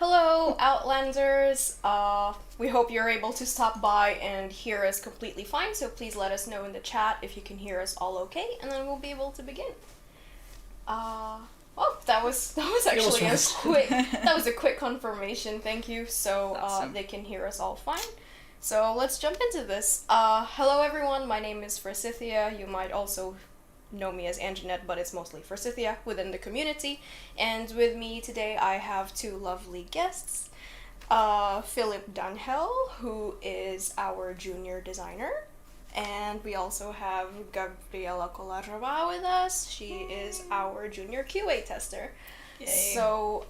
Hello, Outlanders. We hope you're able to stop by and hear us completely fine, so please let us know in the chat if you can hear us all okay, and then we'll be able to begin. That was actually a quick confirmation. Thank you. So Awesome. they can hear us all fine. So let's jump into this. Hello, everyone. My name is Forsythia. You might also know me as Anjanette, but it's mostly Forsythia within the community. And with me today, I have two lovely guests. Filip Daňhel, who is our junior designer. And we also have Gabriela Kolářová with us. She is our junior QA tester. Yay. So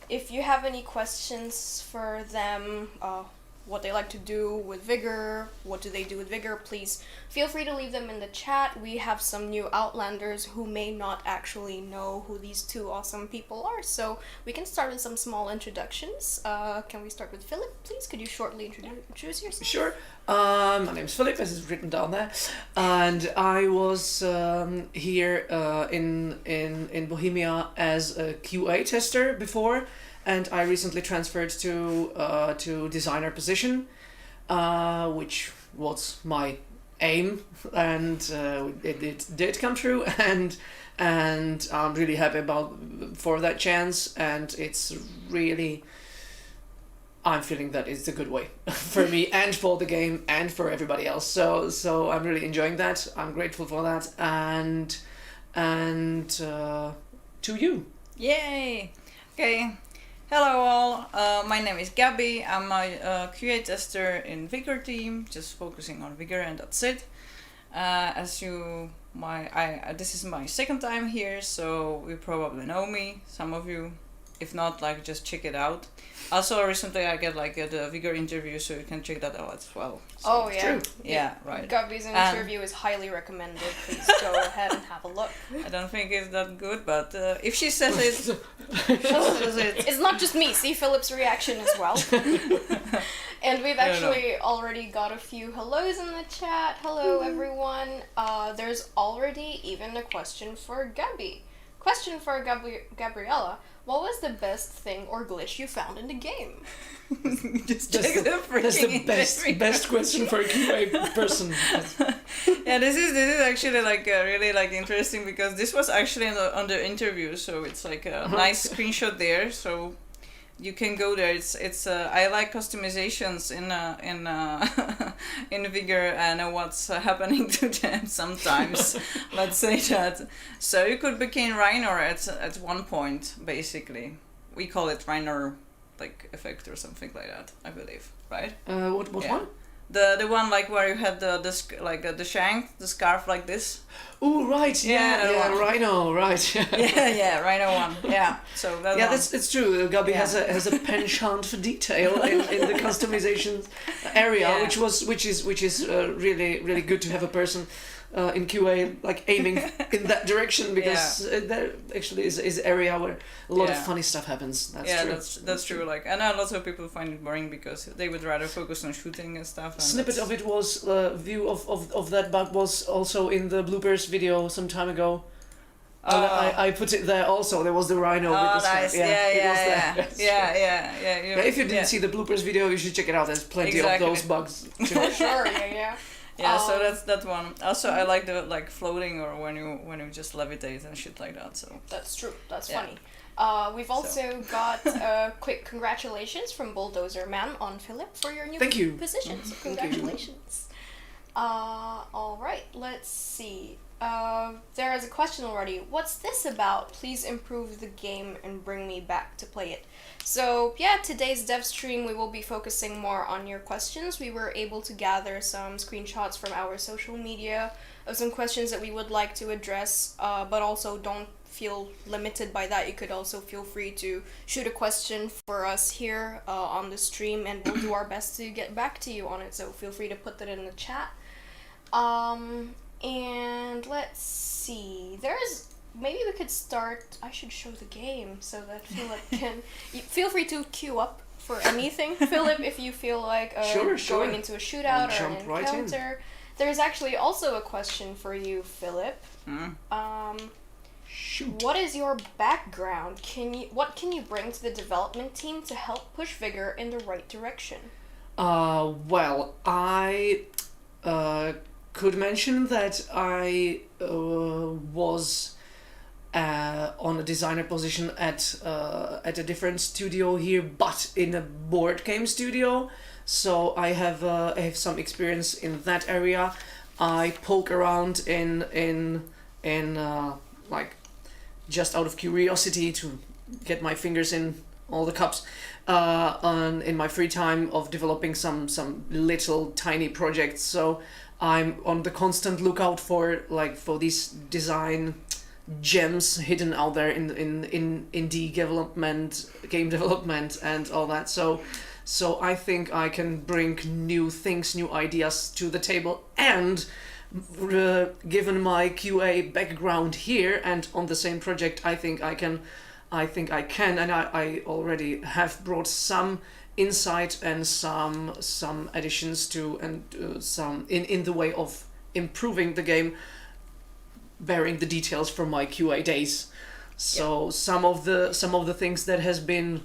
if you have any questions for them, what they like to do with Vigor, what do they do with Vigor, please feel free to leave them in the chat. We have some new Outlanders who may not actually know who these two awesome people are, so we can start with some small introductions. Can we start with Filip, please? Could you shortly introduce yourself? Sure. My name's Filip, as is written down there, and I was here in Bohemia as a QA tester before, and I recently transferred to designer position, which was my aim, and it did come true, and I'm really happy for that chance, and it's really. I'm feeling that it's a good way for me and for the game and for everybody else. So I'm really enjoying that. I'm grateful for that, and to you. Yay! Okay. Hello all. My name is Gabby. I'm a QA tester in Vigor team, just focusing on Vigor, and that's it. This is my second time here, so you probably know me. Some of you, if not, just check it out. Also, recently I get the Vigor interview, so you can check that out as well. So Oh yeah. true. Yeah, right. Gabby's interview is highly recommended. Please go ahead and have a look. I don't think it's that good, but if she says it, she says it. It's not just me. See Philip's reaction as well. And we've actually already got a few hellos in the chat. Hello, everyone. There's already even a question for Gabby. Question for Gabriela. What was the best thing or glitch you found in the game? Just That's check the, the that's the freaking best question for a QA person. Yeah, this is actually really interesting, because this was actually on the interview, so it's a nice screenshot there, so you can go there. It's I like customizations in Vigor and what's happening to them sometimes. Let's say that. So you could become Reiner at one point, basically. We call it Reiner effect or something like that, I believe, right? What Yeah. one? The one where you had the shank, the scarf like this. Oh right, yeah, Rhino, right. Yeah, Rhino one. Yeah, so that Yeah, one. it's true. Gabby has a penchant for detail in the customization area, Yeah. which is really good to have a person in QA aiming in that direction, because there actually is an area where a lot of funny stuff happens. That's true. That's true. I know lots of people find it boring because they would rather focus on shooting and stuff. And Snippet of it was view of that bug was also in the bloopers video some time ago. I put it there also. There was the Rhino with the scarf. Nice. It was there. Yeah. If you didn't see the bloopers video, you should check it out. There's plenty Exactly. of those bugs. For sure, yeah. Yeah, so that's that one. Also, I like the floating, or when you just levitate and shit like that. So That's true. That's Yeah. funny. We've also got quick congratulations from Bulldozer Man on Filip for your new Thank you. position. So Thank you. congratulations. All right. Let's see. There is a question already. What's this about? Please improve the game and bring me back to play it. So yeah, today's dev stream we will be focusing more on your questions. We were able to gather some screenshots from our social media of some questions that we would like to address, but also don't feel limited by that. You could also feel free to shoot a question for us here on the stream, and we'll do our best to get back to you on it, so feel free to put that in the chat. And let's see, maybe we could start. I should show the game so that Filip can. Feel free to queue up for anything, Filip, if you feel like Sure. going into a shootout I'll or an jump right in. encounter. There's actually also a question for you, Filip. Shoot. What is your background? What can you bring to the development team to help push Vigor in the right direction? Well, I could mention that I was on a designer position at a different studio here, but in a board game studio. So I have some experience in that area. I poke around in like just out of curiosity to get my fingers in all the cups in my free time of developing some little tiny projects. So I'm on the constant lookout for these design gems hidden out there in indie development, game development, and all that. So I think I can bring new things, new ideas to the table, and given my QA background here and on the same project, I think I can, and I already have brought some insight and some additions to, and some in the way of improving the game, bearing the details from my QA days. So some of the things that has been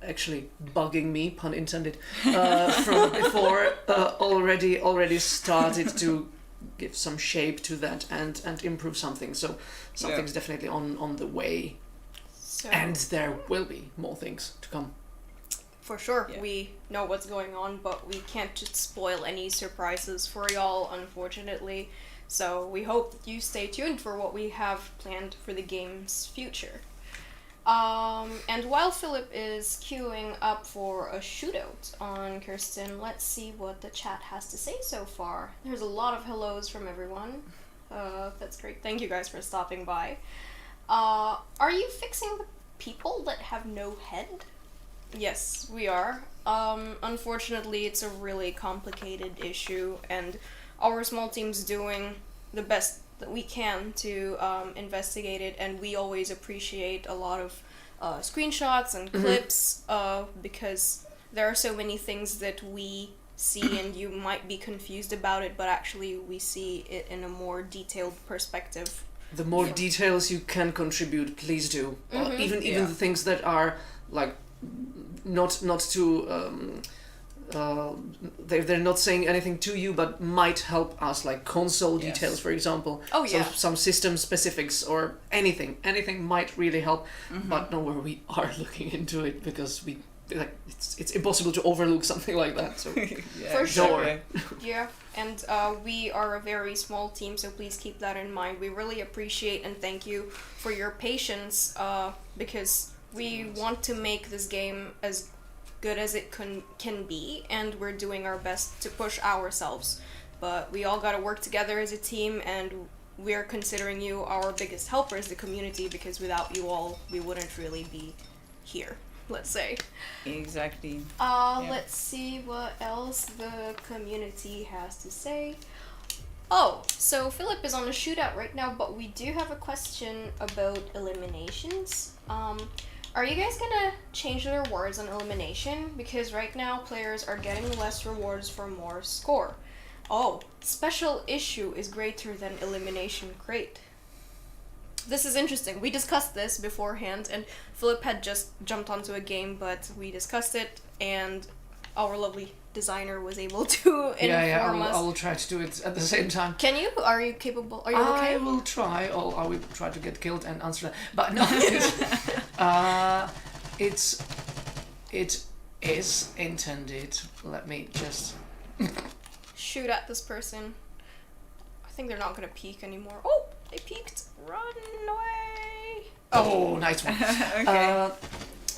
actually bugging me, pun intended, from before, already started to give some shape to that and improve something. So something's definitely on the way, and there will be more things to come. For sure, we know what's going on, but we can't just spoil any surprises for y'all, unfortunately. So we hope that you stay tuned for what we have planned for the game's future. And while Filip is queuing up for a shootout on Kirsten, let's see what the chat has to say so far. There's a lot of hellos from everyone. That's great. Thank you guys for stopping by. Are you fixing the people that have no head? Yes, we are. Unfortunately, it's a really complicated issue, and our small team's doing the best that we can to investigate it, and we always appreciate a lot of screenshots and clips because there are so many things that we see and you might be confused about it, but actually we see it in a more detailed perspective. The more details you can contribute, please do. Even the things that are like not too they're not saying anything to you, but might help us, like console details, for example. Some system specifics or anything might really help. But know where we are looking into it, because we it's impossible to overlook something like that. So for sure. Yeah, and we are a very small team, so please keep that in mind. We really appreciate and thank you for your patience, because we want to make this game as good as it can be, and we're doing our best to push ourselves, but we all gotta work together as a team, and we're considering you our biggest helpers, the community, because without you all we wouldn't really be here, let's say. Exactly. Let's see what else the community has to say. So Filip is on a shootout right now, but we do have a question about eliminations. Are you guys gonna change the rewards on elimination? Because right now players are getting less rewards for more score. Special issue is greater than elimination crate. This is interesting. We discussed this beforehand, and Filip had just jumped onto a game, but we discussed it, and our lovely designer was able to inform us. I will try to do it at the same time. Can you? Are you capable? Are you okay? I will try, or I will try to get killed and answer that. But no, it is intended. Let me just shoot at this person. I think they're not gonna peek anymore. Oh, they peeked. Run away. Oh, nice one. Okay.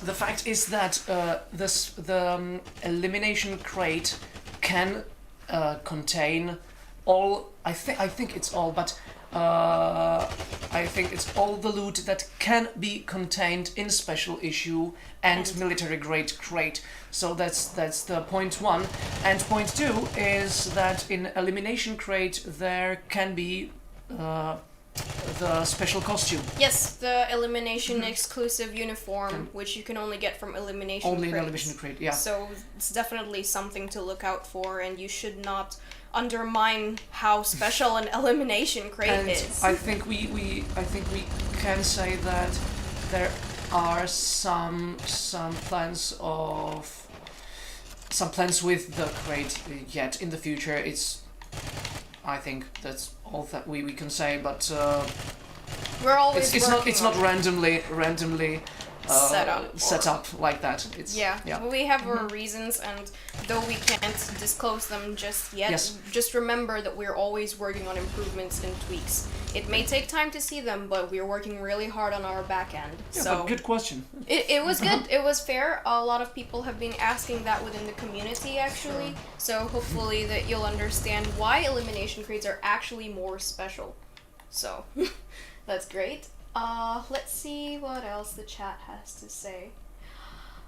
The fact is that the elimination crate can contain all. I think it's all, but I think it's all the loot that can be contained in special issue and military grade crate. So that's the point one, and point two is that in elimination crate there can be the special costume. Yes, the elimination exclusive uniform, which you can only get from elimination only crates. in elimination crate, yeah. So it's definitely something to look out for, and you should not undermine how special an elimination crate And is. I think we can say that there are some plans with the crate yet in the future. I think that's all that we can say, but We're always it's not working on it. randomly set up like that. It's Yeah, we have our reasons, and though we can't disclose them just yet, Yes. just remember that we're always working on improvements and tweaks. It may take time to see them, but we're working really hard on our back end. Yeah, So but good question. it was good. It was fair. A lot of people have been asking that within the community, actually. So hopefully that you'll understand why elimination crates are actually more special. So that's great. Let's see what else the chat has to say.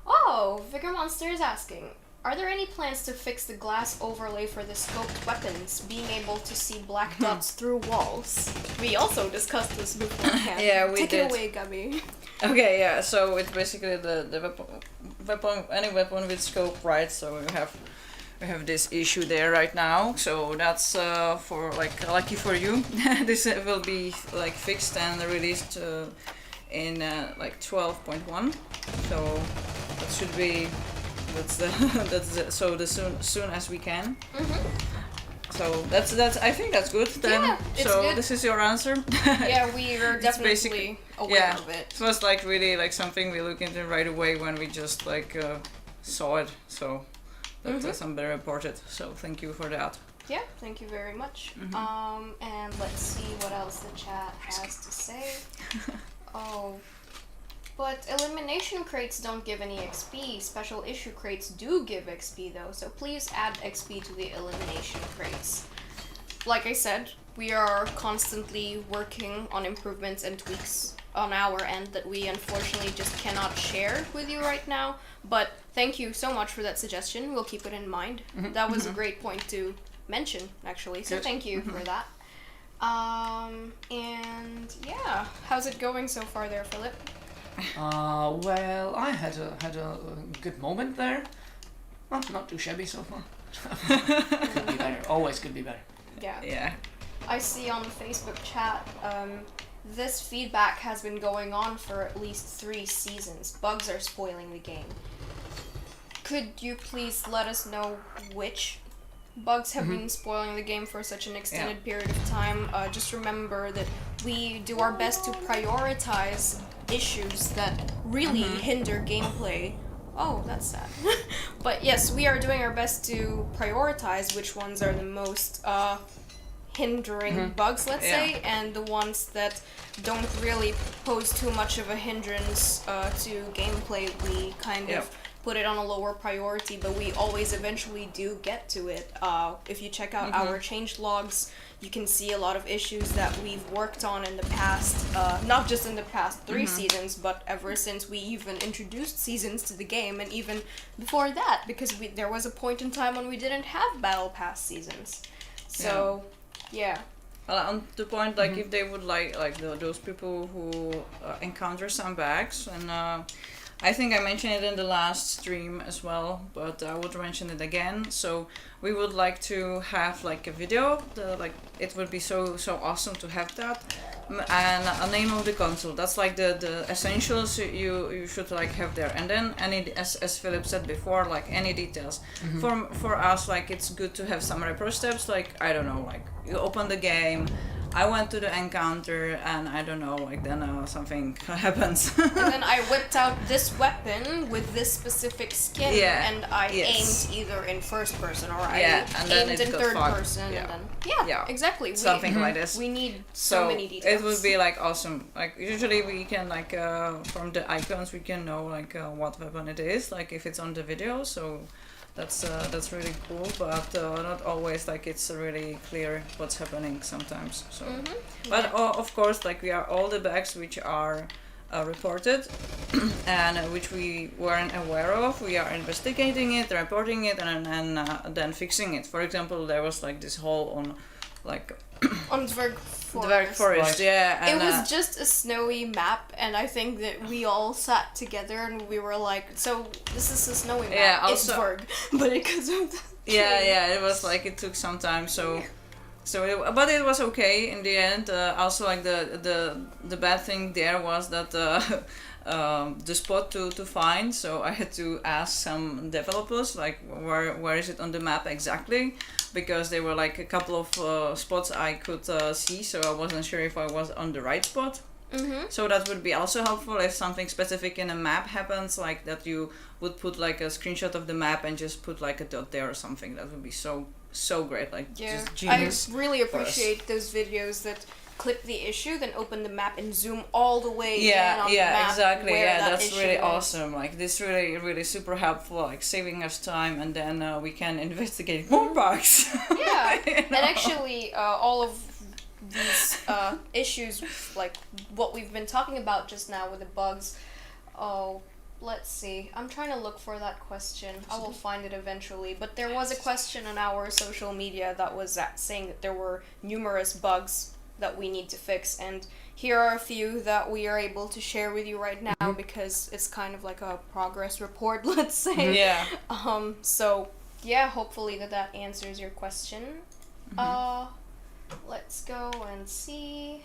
Oh, Vigor Monster is asking, are there any plans to fix the glass overlay for the scoped weapons, being able to see black dots through walls? We also discussed this beforehand. Yeah, we Take did. it away, Gabi. Okay, yeah. So it's basically the weapon, any weapon with scope, right? So we have this issue there right now. So that's for lucky for you. This will be fixed and released in 12.1. So that should be soon as we can. So that's I think that's good then. Yeah, it's so good. this is your answer. Yeah, we are It's definitely basically- aware of it. It was really something we looked into right away when we just saw it. So that somebody reported. So thank you for that. Yeah, thank you very much. And let's see what else the chat has to say. Oh, but elimination crates don't give any XP. Special issue crates do give XP though, so please add XP to the elimination crates. Like I said, we are constantly working on improvements and tweaks on our end that we unfortunately just cannot share with you right now. But thank you so much for that suggestion. We'll keep it in mind. That was a great point to mention, actually. So Good. thank you for that. And yeah, how's it going so far there, Filip? Well, I had a good moment there. Well, not too shabby so far. Could be better. Always could be better. Yeah. Yeah. I see on the Facebook chat, this feedback has been going on for at least 3 seasons. Bugs are spoiling the game. Could you please let us know which bugs have been spoiling the game for such an extended period of time? Just remember that we do our best to prioritize issues that really hinder gameplay. Oh, that's sad. But yes, we are doing our best to prioritize which ones are the most hindering bugs, let's say, and the ones that don't really pose too much of a hindrance to gameplay, we kind of put it on a lower priority, but we always eventually do get to it. If you check out our change logs, you can see a lot of issues that we've worked on in the past, not just in the past 3 seasons, but ever since we even introduced seasons to the game, and even before that, because there was a point in time when we didn't have Battle Pass seasons. So, yeah. Well, on the point, if they would those people who encounter some bugs, and I think I mentioned it in the last stream as well, but I would mention it again. So we would like to have a video. It would be so awesome to have that, and a name of the console. That's the essentials you should have there. And then as Filip said before, any details. For us, it's good to have some repro steps. I don't know, you open the game. I went to the encounter and I don't know, then something happens. And then I whipped out this weapon with this specific skin, and I aimed either in first person or I aimed in third person. Yeah. And then, exactly. Something like this. We need so many details. It would be awesome. Usually we can from the icons we can know what weapon it is, if it's on the video. So that's really cool, but not always it's really clear what's happening sometimes. So, but of course, we are all the bugs which are reported and which we weren't aware of. We are investigating it, reporting it, and then fixing it. For example, there was this hole on on Dverg Forest. Forest, yeah. And, it was just a snowy map, and I think that we all sat together and we were like, so this is a snowy map. Yeah, it's also- Dverg. But because of Yeah, it was like it took some time, but it was okay in the end. Also, like the bad thing there was that the spot to find. So I had to ask some developers like where is it on the map exactly, because there were like a couple of spots I could see, so I wasn't sure if I was on the right spot. Mm-hmm. So that would be also helpful if something specific in a map happens, like that you would put like a screenshot of the map and just put like a dot there or something. That would be so great, like just genius. I really appreciate those videos that clip the issue, then open the map and zoom all the way in on the map. Exactly. Where That's really is. awesome. Like this really super helpful, like saving us time, and then we can investigate more bugs. Yeah, You know? and actually, all of these issues, like what we've been talking about just now with the bugs. Oh, let's see. I'm trying to look for that question. I will find it eventually. But there was a question on our social media that was saying that there were numerous bugs that we need to fix, and here are a few that we are able to share with you right now because it's kind of like a progress report, let's say. Yeah. So yeah, hopefully that answers your question. Let's go and see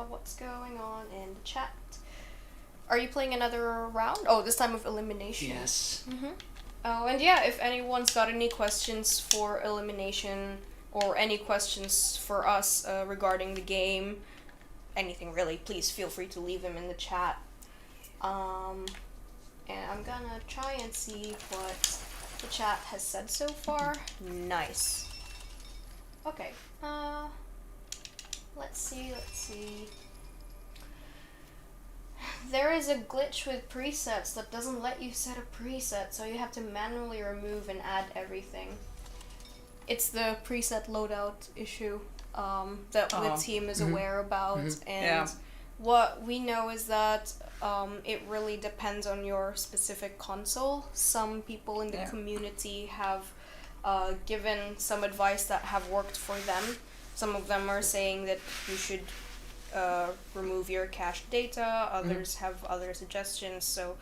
what's going on in the chat. Are you playing another round? Oh, this time of elimination. Yes. Oh, and yeah, if anyone's got any questions for elimination or any questions for us regarding the game, anything really, please feel free to leave them in the chat. And I'm gonna try and see what the chat has said so far. Nice. Okay. Let's see. There is a glitch with presets that doesn't let you set a preset, so you have to manually remove and add everything. It's the preset loadout issue that the team is aware about, and what we know is that it really depends on your specific console. Some people in the community have given some advice that have worked for them. Some of them are saying that you should remove your cached data. Others have other suggestions, so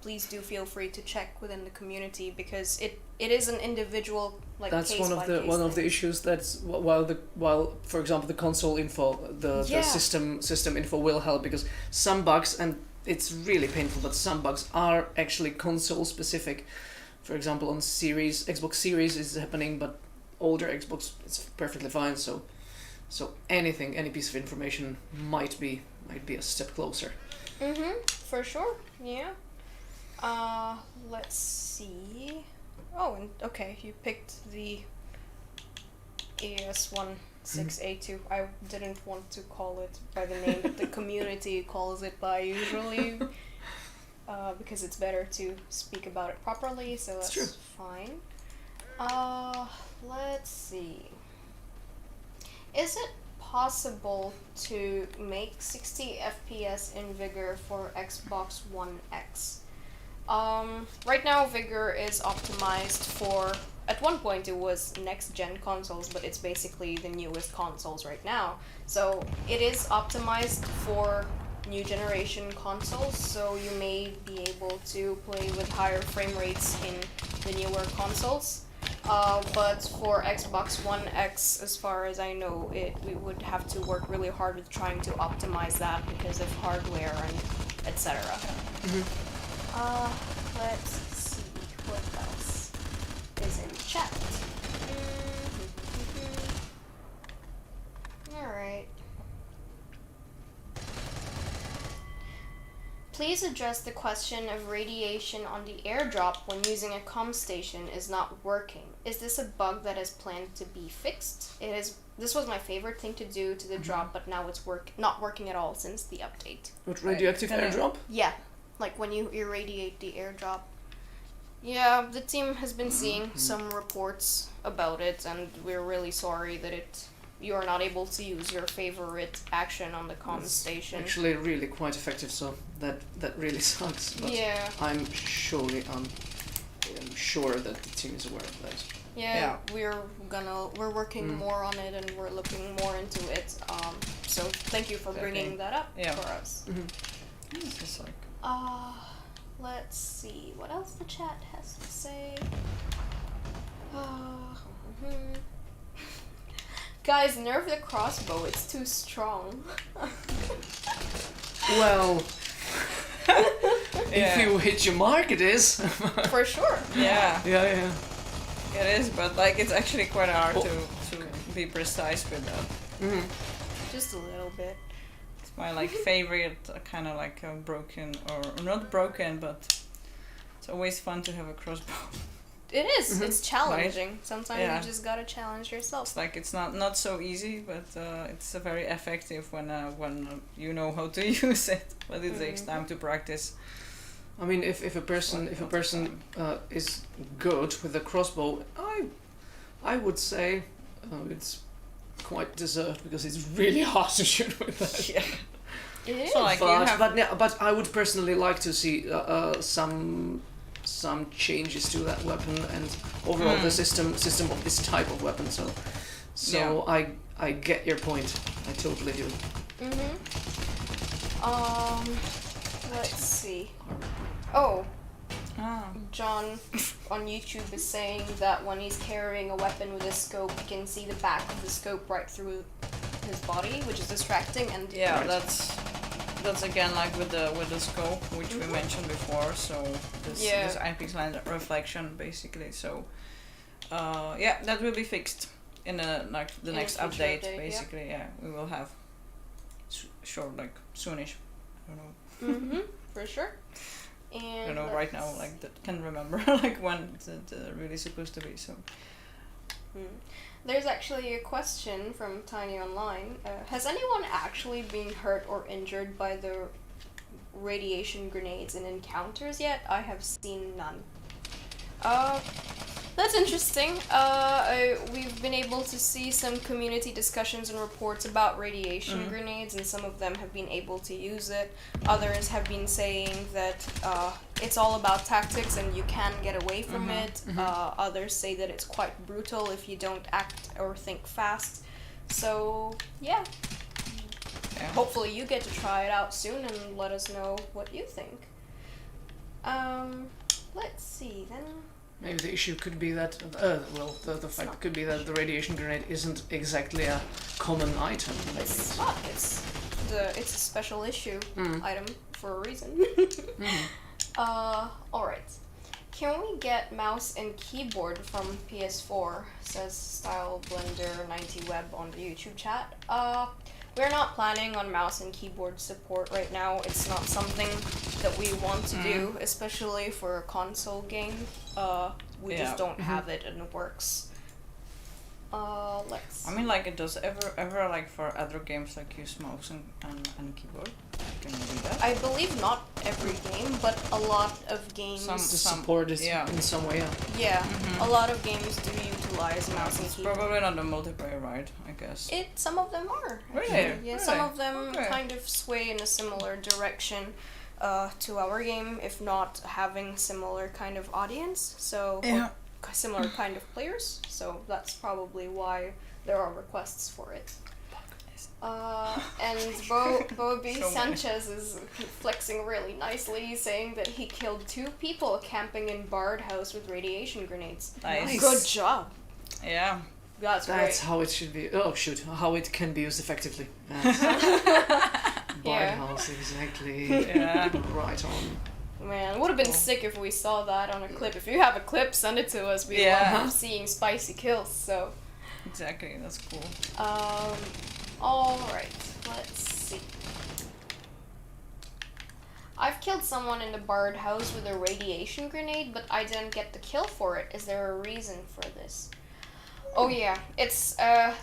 please do feel free to check within the community, because it is an individual that's case one of the issues. That's while for example the console info, the system info will help, because some bugs, and it's really painful, but some bugs are actually console specific. For example, on Xbox Series is happening, but older Xbox it's perfectly fine. So any piece of information might be a step closer. For sure. Yeah. Let's see. Oh, and okay, you picked the AS16A2. I didn't want to call it by the name that the community calls it by usually, because it's better to speak about it properly, so that's fine. Let's see. Is it possible to make 60 FPS in Vigor for Xbox One X? Right now Vigor is optimized for, at one point it was next-gen consoles, but it's basically the newest consoles right now. So it is optimized for new generation consoles, so you may be able to play with higher frame rates in the newer consoles. But for Xbox One X, as far as I know, we would have to work really hard with trying to optimize that because of hardware and etc. Let's see what else is in chat. Alright. Please address the question of radiation on the airdrop when using a comm station is not working. Is this a bug that is planned to be fixed? It is. This was my favorite thing to do to the drop, but now it's not working at all since the update. What, radioactive airdrop? Yeah, like when you irradiate the airdrop. Yeah, the team has been seeing some reports about it, and we're really sorry that you are not able to use your favorite action on the comm station. Actually, really quite effective, so that really sucks. But yeah. I'm sure that the team is aware of that. Yeah. We're working more on it, and we're looking more into it. So thank you for bringing that up for us. It's just like... Let's see what else the chat has to say. Mhm. Guys, nerf the crossbow. It's too strong. Well, Yeah. if you hit your mark, it is. For sure. Yeah, Yeah. it is, but like it's actually quite hard Oh, to be precise with that. Mhm. Just a little bit. It's my like favorite kind of like broken or not broken, but it's always fun to have a crossbow. It is. Mhm. It's challenging. Sometimes Yeah. you just gotta challenge yourself. It's like it's not so easy, but it's very effective when you know how to use it. But it takes time to practice. I mean, if a person is good with a crossbow, I would say it's quite deserved because it's really hard to shoot with that. Yeah. It is. So like you have But I would personally like to see some changes to that weapon and overall the system of this type of weapon. So Yeah. I get your point. I totally do. Mhm. Let's see. Oh, John on YouTube is saying that when he's carrying a weapon with a scope, you can see the back of the scope right through his body, which is distracting. And Yeah, Right. that's again like with the scope which we mentioned before. So this eyepiece line reflection basically. So that will be fixed in the In next a future update. update, yeah. Basically, we will have sure like soonish. I don't know. for sure. I And don't know right now. Like can't remember like when it's really supposed to be. So There's actually a question from Tiny Online. Has anyone actually been hurt or injured by the radiation grenades in encounters yet? I have seen none. That's interesting. We've been able to see some community discussions and reports about radiation grenades, and some of them have been able to use it. Others have been saying that it's all about tactics and you can get away from it. Others say that it's quite brutal if you don't act or think fast. So, yeah. Hopefully you get to try it out soon and let us know what you think. Let's see then. Maybe the issue could be that, the fact could be that the radiation grenade isn't exactly a common item. Maybe. It's not. It's a special issue item for a reason. Alright. Can we get mouse and keyboard from PS4? Says StyleBlender90Web on the YouTube chat. We're not planning on mouse and keyboard support right now. It's not something that we want to do, especially for a console game. We just don't have it in the works. Let's. I mean, like, it does ever like for other games like use mouse and keyboard. Can you do that? I believe not every game, but a lot of games. The support is in some way. Yeah, a lot of games do utilize mouse and It's keyboard. probably not the multiplayer, right? I guess. Some of them are. Really? actually. Yeah, some Really? of them Okay. kind of sway in a similar direction to our game, if not having similar kind of audience. So or similar kind of players. So that's probably why there are requests for it. And Bo B. So many. Sanchez is flexing really nicely. He's saying that he killed 2 people camping in Bard House with radiation grenades. Nice. Good job. Yeah. That's That's great. how it should be. Oh shoot! How it can be used effectively. Yeah. House, exactly. Yeah. Right on. Man, it would have been sick if we saw that on a clip. If you have a clip, send it to us. We love seeing spicy kills. So, Exactly. That's cool. all right. Let's see. I've killed someone in the Bard House with a radiation grenade, but I didn't get the kill for it. Is there a reason for this? Oh yeah, it's the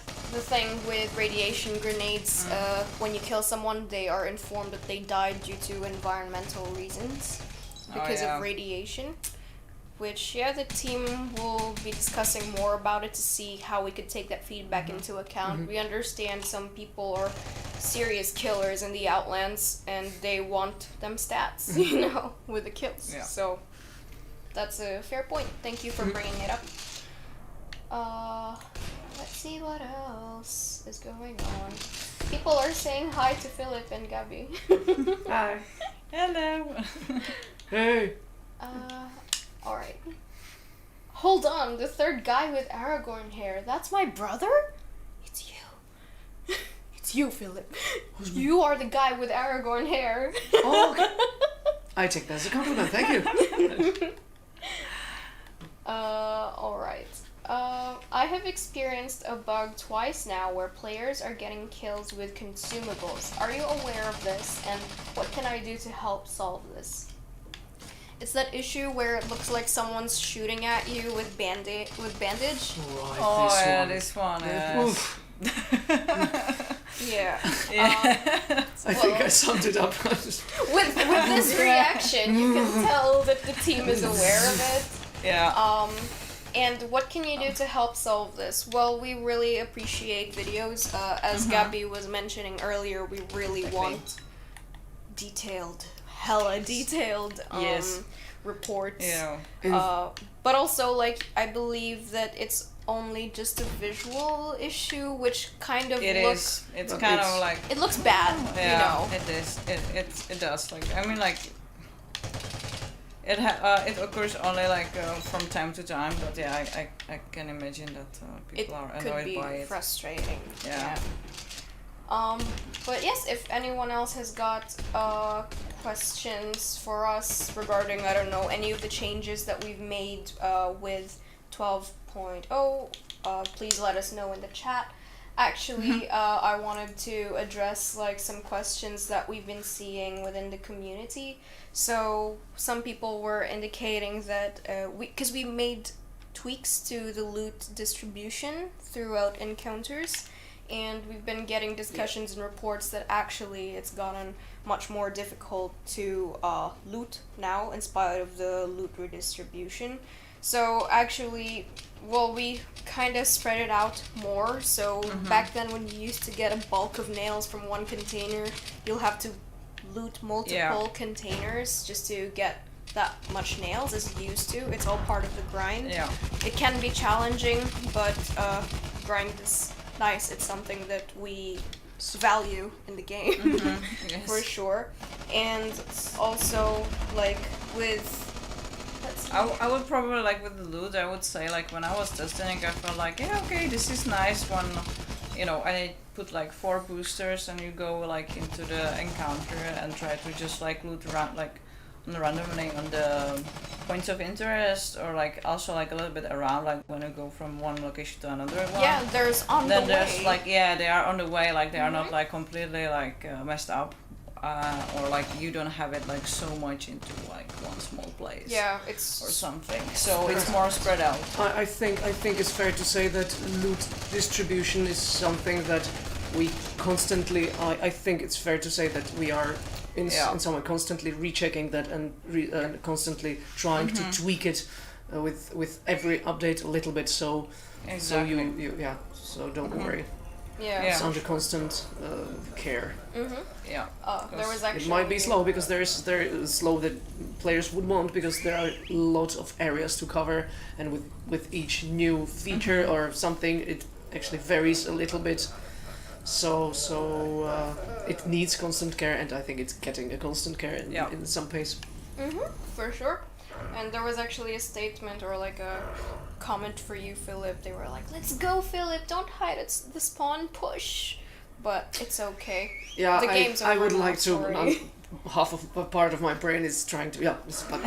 thing with radiation grenades. When you kill someone, they are informed that they died due to environmental reasons because of radiation. Which, the team will be discussing more about it to see how we could take that feedback into account. We understand some people are serious killers in the Outlands, and they want them stats, with the kills. Yeah. So, that's a fair point. Thank you for bringing it up. Let's see what else is going on. People are saying hi to Filip and Gabby. Hi. Hello. Hey. Alright. Hold on, the third guy with Aragorn hair. That's my brother? It's you. It's you, Filip. You are the guy with Aragorn hair. Oh, okay. I take that as a compliment. Thank you. Alright. I have experienced a bug twice now where players are getting kills with consumables. Are you aware of this, and what can I do to help solve this? It's that issue where it looks like someone's shooting at you with bandage. Right, Oh, this yeah, one. this one, yes. Oof. Yeah. I think I summed it up. With this reaction, you can tell that the team is aware of it. Yeah. And what can you do to help solve this? Well, we really appreciate videos. As Gabby was mentioning earlier, we really want hella detailed Yes. reports. Yeah. But also, like, I believe that it's only just a visual issue, which kind of It looks... is. It's kind of like... It looks bad, Yeah, you know. it is. It does. Like, I mean, like... It occurs only like from time to time, but yeah, I can imagine that people are annoyed by it. Frustrating. Yeah. But yes, if anyone else has got questions for us regarding, I don't know, any of the changes that we've made with 12.0, please let us know in the chat. Actually, I wanted to address like some questions that we've been seeing within the community. So some people were indicating that because we made tweaks to the loot distribution throughout encounters, and we've been getting discussions and reports that actually it's gotten much more difficult to loot now in spite of the loot redistribution. So actually, well, we kind of spread it out more. So back then when you used to get a bulk of nails from one container, you'll have to loot multiple containers just to get that much nails as you used to. It's all part of the grind. Yeah. It can be challenging, but grind is nice. It's something that we value in the game Yes. for sure. And also like with I would probably, like, with the loot, I would say, like, when I was testing, I felt like, yeah, okay, this is nice when, you know, I put, like, 4 boosters and you go, like, into the encounter and try to just, like, loot around, like, randomly on the points of interest, or, like, also, like, a little bit around, like, when you go from one location to another one. yeah, there's on Then the there's, way. like, yeah, they are on the way, like, they are not, like, completely, like, messed up. Or like you don't have it like so much into like one small place. Yeah, it's Or something. So it's more spread out. I think it's fair to say that loot distribution is something that we constantly. I think it's fair to say that we are in some way constantly rechecking that and constantly trying to tweak it with every update a little bit. So Exactly. so you So don't worry. yeah. It's under constant care. Yeah. There was actually It might be slow because there is slow that players would want because there are lots of areas to cover, and with each new feature or something, it actually varies a little bit. So it needs constant care, and I think it's getting a constant care in some pace. for sure. And there was actually a statement or like a comment for you, Filip. They were like, "Let's go, Filip! Don't hide at the spawn, push." But it's okay. Yeah, The game's I over would now, like to. sorry. Half of a part of my brain is trying to. Yeah, but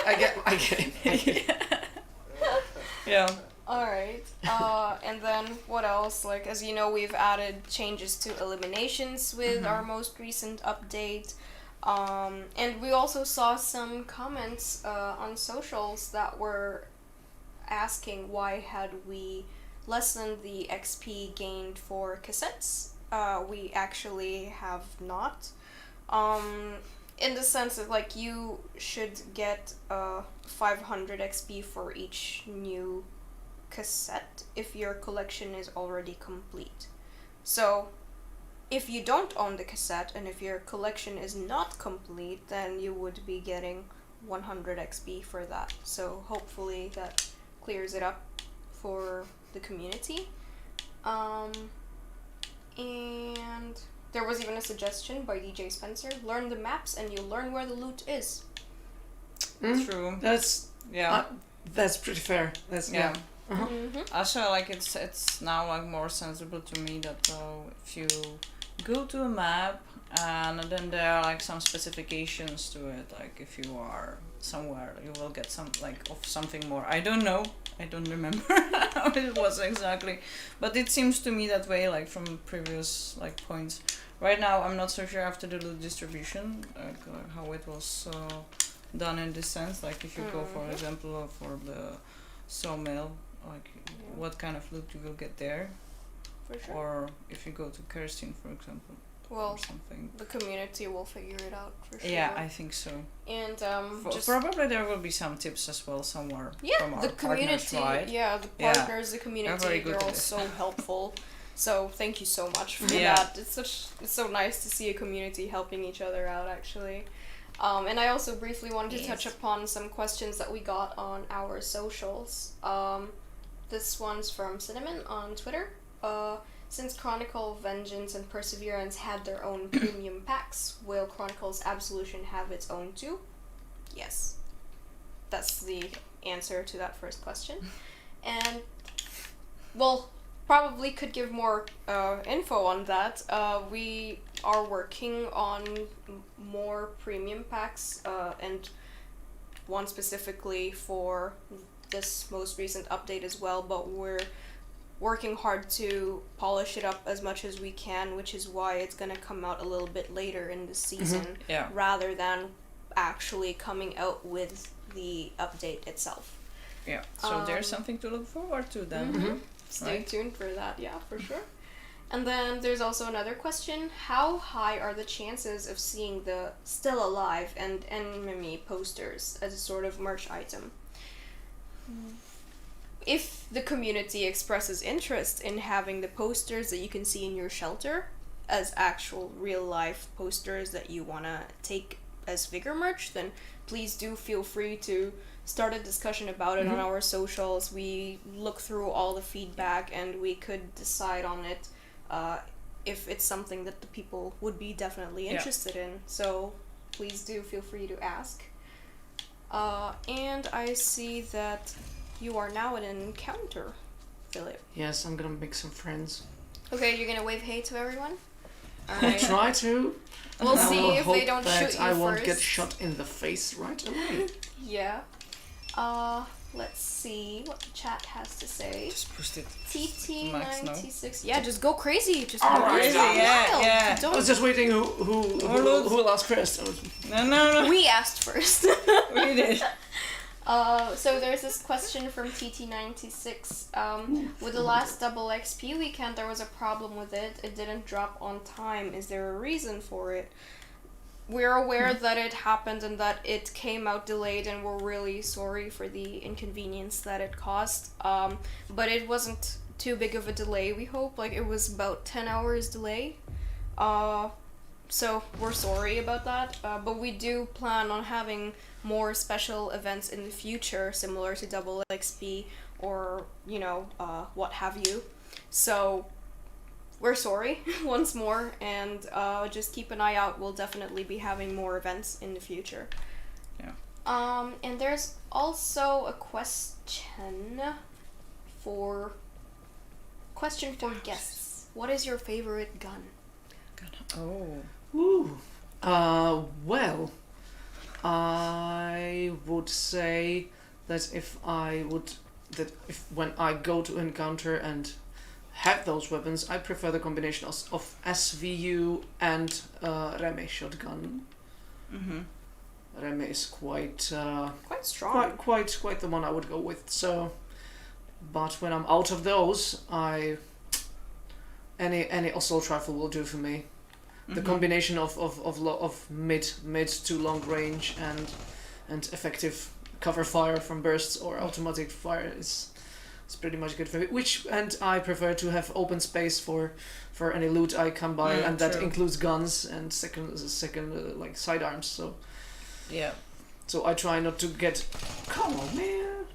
I get. Yeah. Alright. And then what else? Like, as you know, we've added changes to eliminations with our most recent update. And we also saw some comments on socials that were asking why had we lessened the XP gained for cassettes. We actually have not. In the sense of like you should get 500 XP for each new cassette if your collection is already complete. So if you don't own the cassette and if your collection is not complete, then you would be getting 100 XP for that. So hopefully that clears it up for the community. And there was even a suggestion by DJ Spencer: learn the maps and you'll learn where the loot is. True. That's Yeah. That's pretty fair. That's Yeah. Uh-huh. Also, like it's now like more sensible to me that if you go to a map and then there are like some specifications to it, like if you are somewhere, you will get some like of something more. I don't know. I don't remember how it was exactly, but it seems to me that way, like from previous like points. Right now, I'm not so sure after the loot distribution, how it was done in this sense. Like if you go, for example, for the sawmill, like what kind of loot you will get there, For sure. or if you go to kerosene, for example, Well, or something. the community will figure it out for sure. Yeah, I think so. And just Probably there will be some tips as well somewhere from our the community, partners, right? yeah, the Yeah. partners, the community, very good they're at all it. so helpful. So thank you so much for Yeah. that. It's so nice to see a community helping each other out actually. And I also briefly wanted to touch upon some questions that we got on our socials. This one's from Cinnamon on Twitter. Since Chronicle, Vengeance, and Perseverance had their own premium packs, will Chronicle's Absolution have its own too? Yes. That's the answer to that first question. And, well, probably could give more info on that. We are working on more premium packs, and one specifically for this most recent update as well, but we're working hard to polish it up as much as we can, which is why it's going to come out a little bit later in the season, Yeah. rather than actually coming out with the update itself. Yeah. So there's something to look forward to then. Stay Right. tuned for that, yeah, for sure. And then there's also another question. How high are the chances of seeing the Still Alive and Enemy posters as a sort of merch item? If the community expresses interest in having the posters that you can see in your shelter as actual real life posters that you want to take as Vigor merch, then please do feel free to start a discussion about it on our socials. We look through all the feedback and we could decide on it if it's something that the people would be definitely interested in. So please do feel free to ask. And I see that you are now in an encounter, Filip. Yes, I'm gonna make some friends. Okay, you're gonna wave hey to everyone? I'll try to. We'll I see will if they hope don't that shoot you I won't first. get shot in the face right away. Yeah. Let's see what the chat has to say. Just push it. TT96. Yeah, just go crazy. Just All go right, crazy. yeah, Wild. yeah. I Don't. was just waiting who will ask first. No. We asked first. We did. So there's this question from TT96. With the last double XP weekend, there was a problem with it. It didn't drop on time. Is there a reason for it? We're aware that it happened and that it came out delayed, and we're really sorry for the inconvenience that it caused. But it wasn't too big of a delay, we hope. Like, it was about 10 hours delay. So we're sorry about that. But we do plan on having more special events in the future, similar to double XP or, what have you. So we're sorry once more, and just keep an eye out. We'll definitely be having more events in the future. Yeah. And there's also a question for guests. What is your favorite gun? Oh. Ooh. Well, I would say that if when I go to encounter and have those weapons, I prefer the combination of SVU and Reme shotgun. Reme is quite Strong. quite the one I would go with. So, but when I'm out of those, any assault rifle will do for me. The combination of mid to long range and effective cover fire from bursts or automatic fire is pretty much good for me. And I prefer to have open space for any loot I come by, and that includes guns and second like sidearms. So yeah. So I try not to get. Come on, man.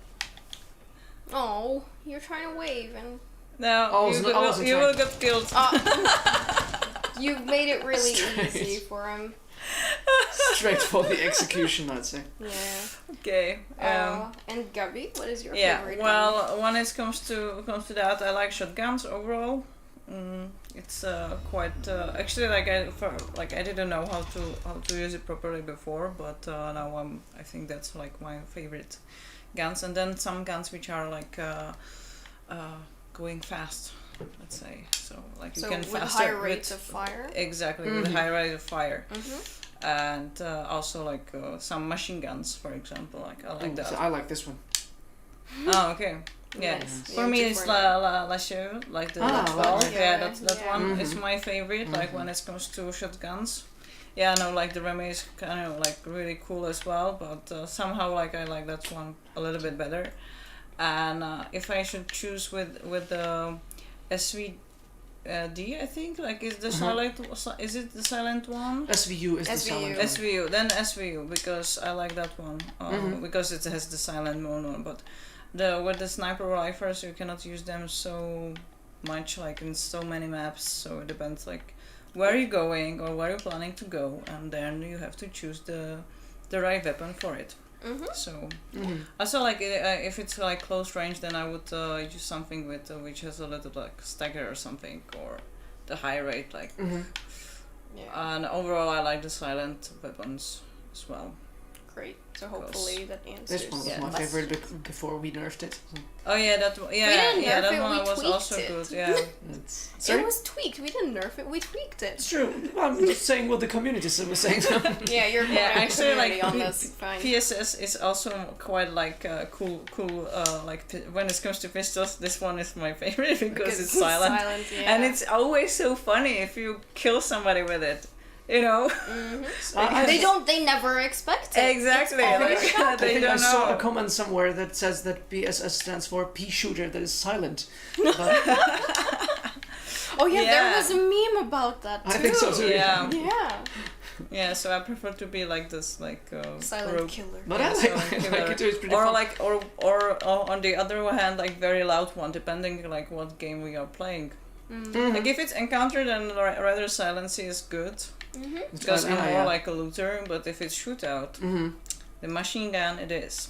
Oh, you're trying to wave and No, I you will get killed. you've made it really easy for him. Straight for the execution, I'd say. Yeah. Okay. And Gabi, what is your Yeah. favorite? Well, when it comes to that, I like shotguns overall. It's quite actually I didn't know how to use it properly before, but now I think that's like my favorite guns. And then some guns which are like going fast, let's say. So like you can with faster high rates of fire. Exactly, with high rate of fire. And also like some machine guns, for example. Like I like that. So I like this one. Oh, okay. Yeah. Nice. For me, it's La Chaux, like the 12. Yeah, that one is my favorite. Like when it comes to shotguns. Yeah, no, like the Remy is kind of like really cool as well, but somehow like I like that one a little bit better. And if I should choose with the SVD, I think like is the silent. Is it the silent one? SVU is the silent one. SVU, then SVU, because I like that one because it has the silent mode. But with the sniper rifles, you cannot use them so much, like in so many maps. So it depends like where you're going or where you're planning to go, and then you have to choose the right weapon for it. So also like if it's like close range, then I would use something with which has a little like stagger or something, or the high rate like. And overall, I like the silent weapons as well. Great. So hopefully that answers. This one was my favorite before we nerfed it. So. Oh yeah, that one. Yeah, that one was also good. Yeah. It was tweaked. We didn't nerf it. We tweaked it. It's true. I'm just saying what the community was saying. Yeah, you're actually like on this. Fine. PSS is also quite like cool. Like when it comes to pistols, this one is my favorite because it's silent. And it's always so funny if you kill somebody with it. You know, they never expect it. Exactly. I They don't I saw know. a comment somewhere that says that PSS stands for pea shooter that is silent. Oh yeah, there was a meme about that too. I think so too. Yeah. Yeah. Yeah, so I prefer to be like this, like silent killer. But I like it too. It's pretty or fun. like or on the other hand, like very loud one, depending like what game we are playing. Like if it's encounter, then rather silency is good. Because I'm more like a looter, but if it's shootout, the machine gun it is.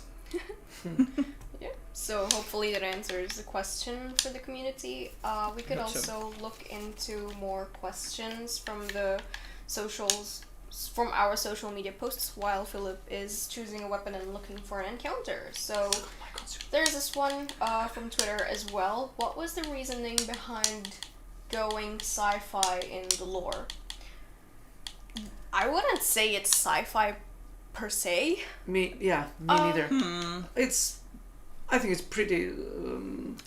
Yeah. So hopefully that answers the question for the community. We could also look into more questions from the socials, from our social media posts while Filip is choosing a weapon and looking for an encounter. So there's this one from Twitter as well. What was the reasoning behind going sci-fi in the lore? I wouldn't say it's sci-fi per se. Me neither. I think it's pretty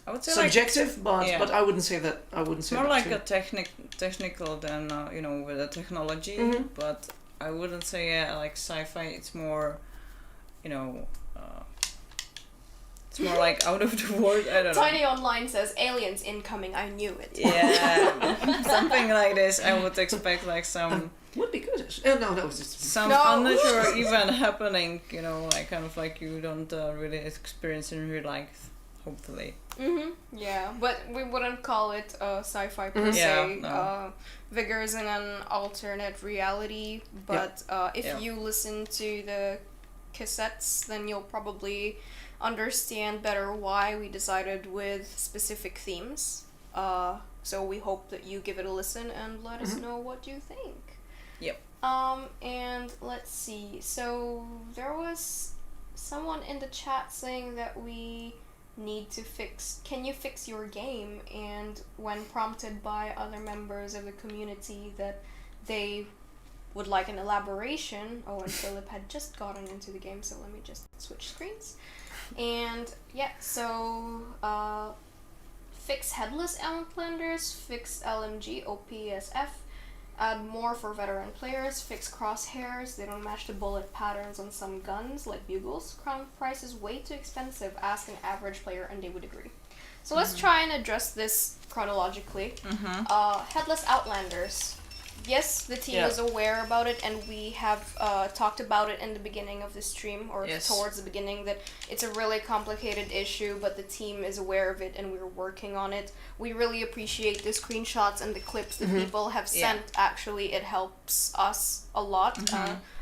I would say subjective, but I wouldn't say that. I wouldn't say more that like too. a technical than with the technology. But I wouldn't say like sci-fi. It's more, it's more like out of the world. I don't know. Tiny Online says aliens incoming. I knew it. Yeah, something like this. I would expect like some. Would be good. No, it's just Some unnatural event happening. Like kind of like you don't really experience in real life. Hopefully. Yeah, but we wouldn't call it sci-fi per se. Yeah, no. Vigor is in an alternate reality, but if you listen to the cassettes, then you'll probably understand better why we decided with specific themes. So we hope that you give it a listen and let us know what you think. Yep. And let's see. So there was someone in the chat saying that we need to can you fix your game? And when prompted by other members of the community that they would like an elaboration, and Filip had just gotten into the game, so let me just switch screens. And so fix headless Outlanders, fix LMG OPSF, add more for veteran players, fix crosshairs, they don't match the bullet patterns on some guns like bugles, crown price is way too expensive, ask an average player and they would agree. So let's try and address this chronologically. Headless Outlanders. Yes, the team is aware about it, and we have talked about it in the beginning of the stream, or towards the beginning, that it's a really complicated issue, but the team is aware of it, and we're working on it. We really appreciate the screenshots and the clips that people have sent. Actually, it helps us a lot.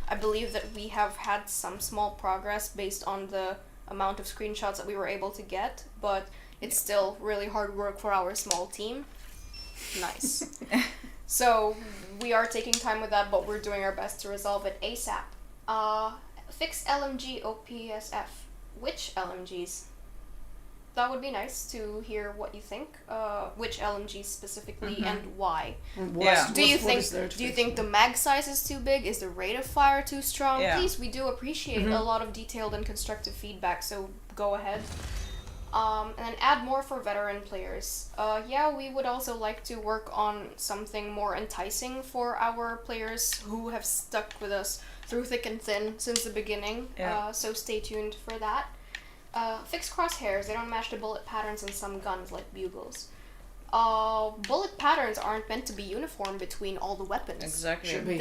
I believe that we have had some small progress based on the amount of screenshots that we were able to get, but it's still really hard work for our small team. Nice. So we are taking time with that, but we're doing our best to resolve it ASAP. Fix LMG OPSF. Which LMGs? That would be nice to hear what you think. Which LMGs specifically and why? Do you think the mag size is too big? Is the rate of fire too strong? Yeah. Please, we do appreciate a lot of detailed and constructive feedback, so go ahead. And then add more for veteran players. Yeah, we would also like to work on something more enticing for our players who have stuck with us through thick and thin since the beginning. So stay tuned for that. Fix crosshairs. They don't match the bullet patterns in some guns like bugles. Bullet patterns aren't meant to be uniform between all the weapons. Exactly. Should be,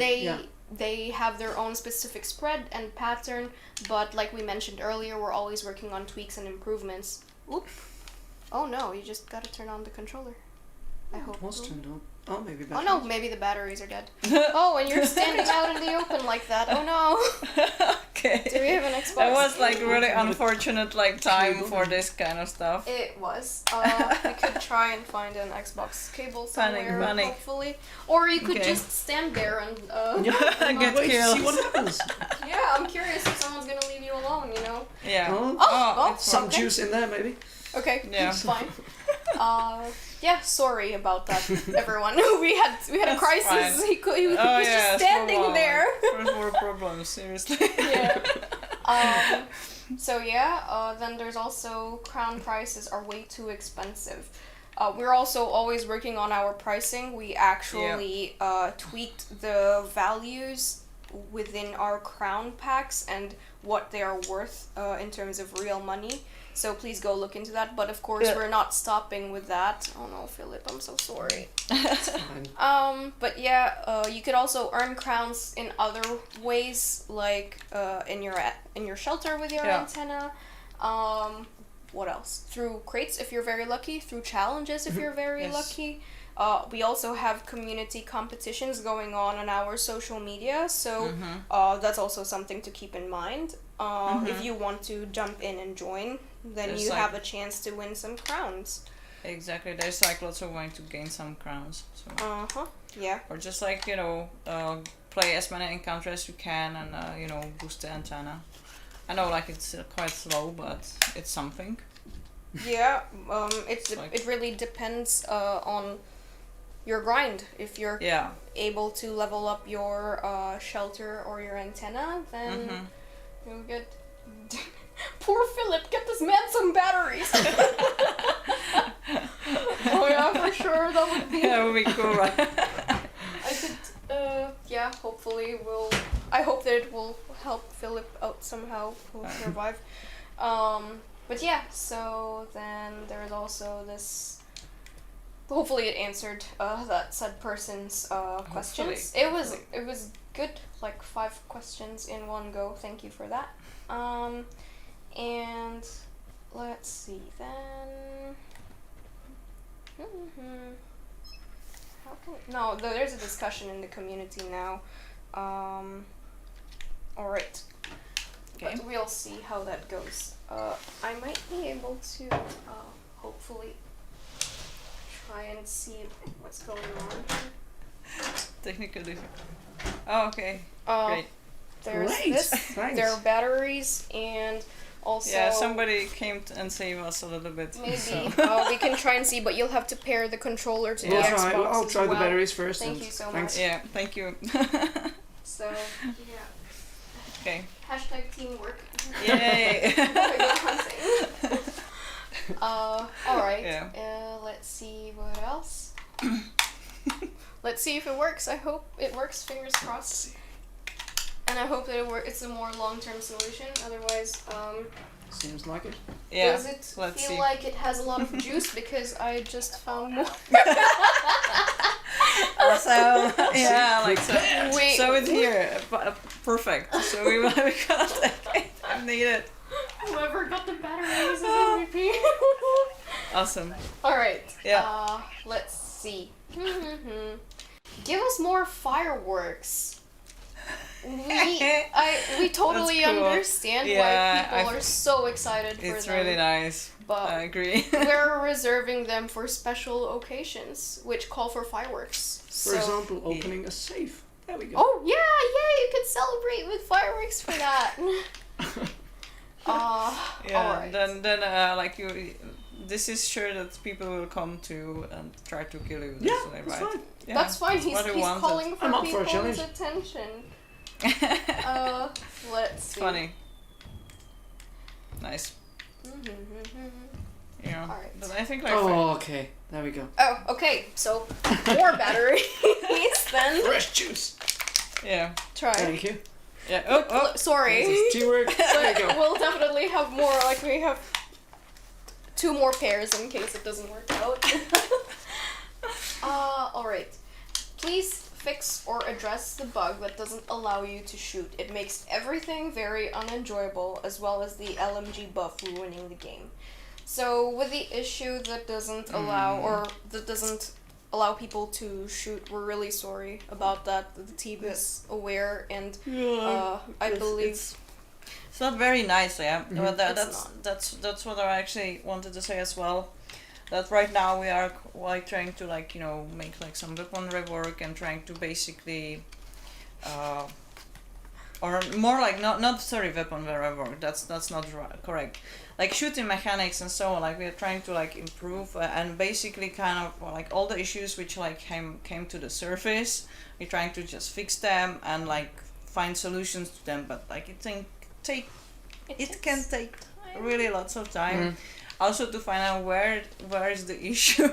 They have their own specific spread and pattern, but like we mentioned earlier, we're always working on tweaks and improvements. Oop. Oh no, you just gotta turn on the controller. I hope. It was turned on. Oh, maybe Oh no, maybe the batteries are dead. Oh, and you're standing out in the open like that. Oh no. Okay. Do we have an Xbox? That was like really unfortunate time for this kind of stuff. It was. We could try and find an Xbox cable somewhere, Panic. hopefully. Or you could just stand there and Get Wait, killed. see what happens. yeah, I'm curious if someone's gonna leave you alone, you know? Yeah. Oh, Some okay. juice in there, maybe. Okay, Yeah. fine. Yeah, sorry about that, everyone. we had a That's crisis. fine. He was just standing there. First world problems, seriously. Yeah. So yeah, then there's also crown prices are way too expensive. We're also always working on our pricing. We actually tweaked the values within our crown packs and what they are worth in terms of real money. So please go look into that. But of course, we're not stopping with that. Oh no, Filip, I'm so sorry. It's fine. But yeah, you could also earn crowns in other ways, like in your shelter with your antenna. What else? Through crates if you're very lucky. Through challenges if you're very lucky. We also have community competitions going on our social media, so that's also something to keep in mind. If you want to jump in and join, then There's you have a chance to win some crowns. Exactly, there's lots of ways to gain some crowns. So. Yeah. Or just play as many encounters as you can and boost the antenna. I know it's quite slow, but it's something. Yeah, it really depends on your grind. If you're able to level up your shelter or your antenna, then you'll get... Poor Filip, get this man some batteries! Oh yeah, for sure, that would be... Yeah, that would be cool, right? I could, hopefully I hope that it will help Filip out somehow, he'll survive. But yeah, so then there's also this... Hopefully it answered that said person's questions. It was good, 5 questions in one go. Thank you for that. And let's see then. There's a discussion in the community now. All right. Okay. But we'll see how that goes. I might be able to hopefully try and see what's going on. Technical difficulty. Oh, okay. Great. There's Great. this. Thanks. There are batteries and also... Yeah, somebody came and saved us a little bit. Maybe. So. We can try and see, but you'll have to pair the controller to the We'll Xbox try. I'll as try the well. batteries first. Thank and you so thanks. much. Yeah, thank you. So, yeah. Okay. Hashtag teamwork. Yay! Hunting. Alright. Yeah. Let's see what else. Let's see if it works. I hope it works. Fingers crossed. And I hope that it's a more long-term solution. Otherwise, Seems like it. Yeah. does it let's feel see. like it has a lot of juice? Because I just found more. So yeah, like so. Wait. So it's here. Perfect. So we gonna take it if needed. Whoever got the batteries is MVP. Awesome. Alright. Yeah. Let's see. Give us more fireworks. we totally That's cool. understand Yeah, why people are so excited for It's them. really nice. But I agree. we're reserving them for special occasions, which call for fireworks. For example, opening a safe. There we go. Oh yeah, you could celebrate with fireworks for that. Yeah. Alright. Then like you, this is sure that people will come to and try to kill you. Yeah, right? that's fine. Yeah, That's fine. He's what we wanted. calling for I'm up for a people's challenge. attention. Let's see. Funny. Nice. Yeah. Alright. But I think like. Oh, okay. There we go. Oh, okay. So more batteries then. Fresh juice. Yeah. Try. Thank you. Yeah. Oh. Sorry. This is teamwork. There you go. We'll definitely have more. Like we have 2 more pairs in case it doesn't work out. Alright. Please fix or address the bug that doesn't allow you to shoot. It makes everything very unenjoyable, as well as the LMG buff ruining the game. So with the issue that doesn't allow people to shoot, we're really sorry about that. The team is aware, and I believe It's not very nice, yeah. Well, It's that's what I actually wanted to say as well. That right now we are like trying to like make like some weapon rework and trying to basically, or more like not weapon rework. That's not correct. Like shooting mechanics and so on. Like we are trying to like improve and basically kind of like all the issues which like came to the surface. We're trying to just fix them and like find solutions to them. But like it can take really lots of time. Also to find out where is the issue,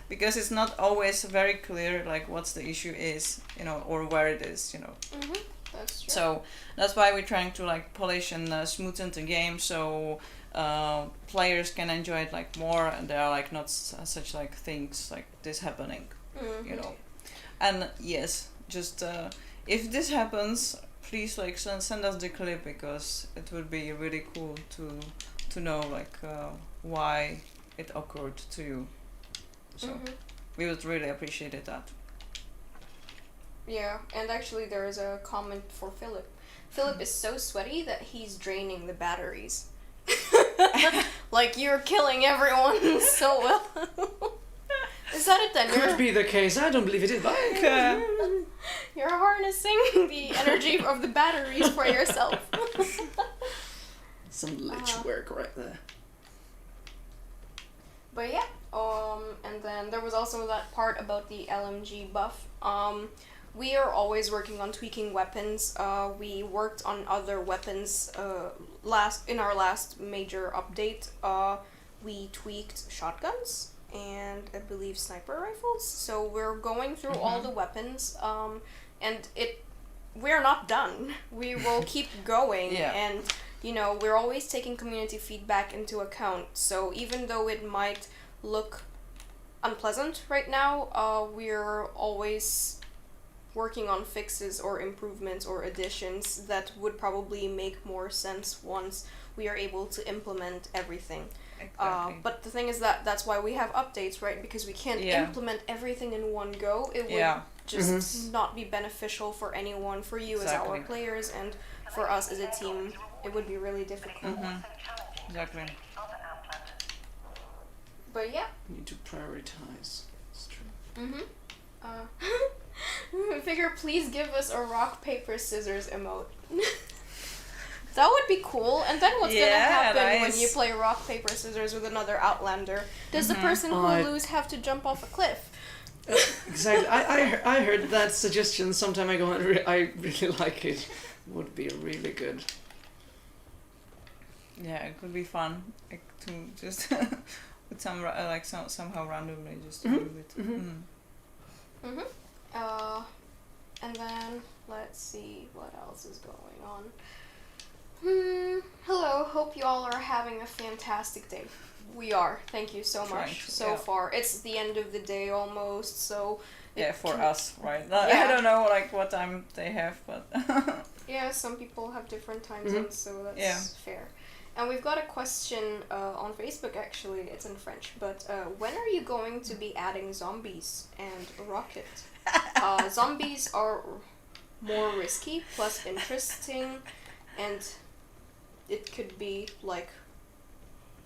because it's not always very clear like what's the issue is, or where it is, that's true. So that's why we're trying to like polish and smoothen the game so players can enjoy it like more, and there are like not such like things like this happening, And yes, just if this happens, please like send us the clip, because it would be really cool to know like why it occurred to you. So we would really appreciate that. Yeah, and actually there is a comment for Filip. Filip is so sweaty that he's draining the batteries. Like you're killing everyone so well. Is that it then? Could be the case. I don't believe it is. But You're harnessing the energy of the batteries for yourself. some lich work right there. But yeah, and then there was also that part about the LMG buff. We are always working on tweaking weapons. We worked on other weapons in our last major update. We tweaked shotguns and I believe sniper rifles. So we're going through all the weapons, and we're not done. We will keep going, and we're always taking community feedback into account. So even though it might look unpleasant right now, we're always working on fixes or improvements or additions that would probably make more sense once we are able to implement everything. Exactly. But the thing is that's why we have updates, right? Because we can't implement everything in one go. It would just not be beneficial for anyone, for you as our players, and for us as a team. It would be really difficult. Exactly. But yeah. You need to prioritize. It's true. Vigor, please give us a rock, paper, scissors emote. That would be cool. And then what's gonna happen when you play rock, paper, scissors with another Outlander? Does the person who lose have to jump off a cliff? Exactly. I heard that suggestion some time ago, and I really like it. Would be really good. Yeah, it could be fun like, to just with somehow randomly just to do it. And then let's see what else is going on. Hello, hope you all are having a fantastic day. We are. Thank you so much so far. It's the end of the day almost, so for us, right? I don't know like what time they have, but yeah, some people have different time zones, so that's fair. And we've got a question on Facebook, actually. It's in French, but when are you going to be adding zombies and rocket? Zombies are more risky plus interesting, and it could be like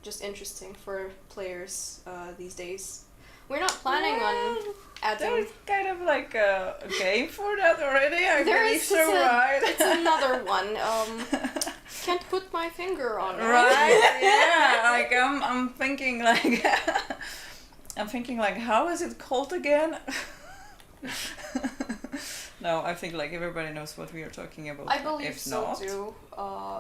just interesting for players these days. We're not planning on adding. There is kind of like a game for that already. I There believe is, so, right? It's another one. Can't put my finger on it. Right? Yeah. Like I'm thinking like I'm thinking like, how is it called again? No, I think like everybody knows what we are talking about. I believe if so not, too.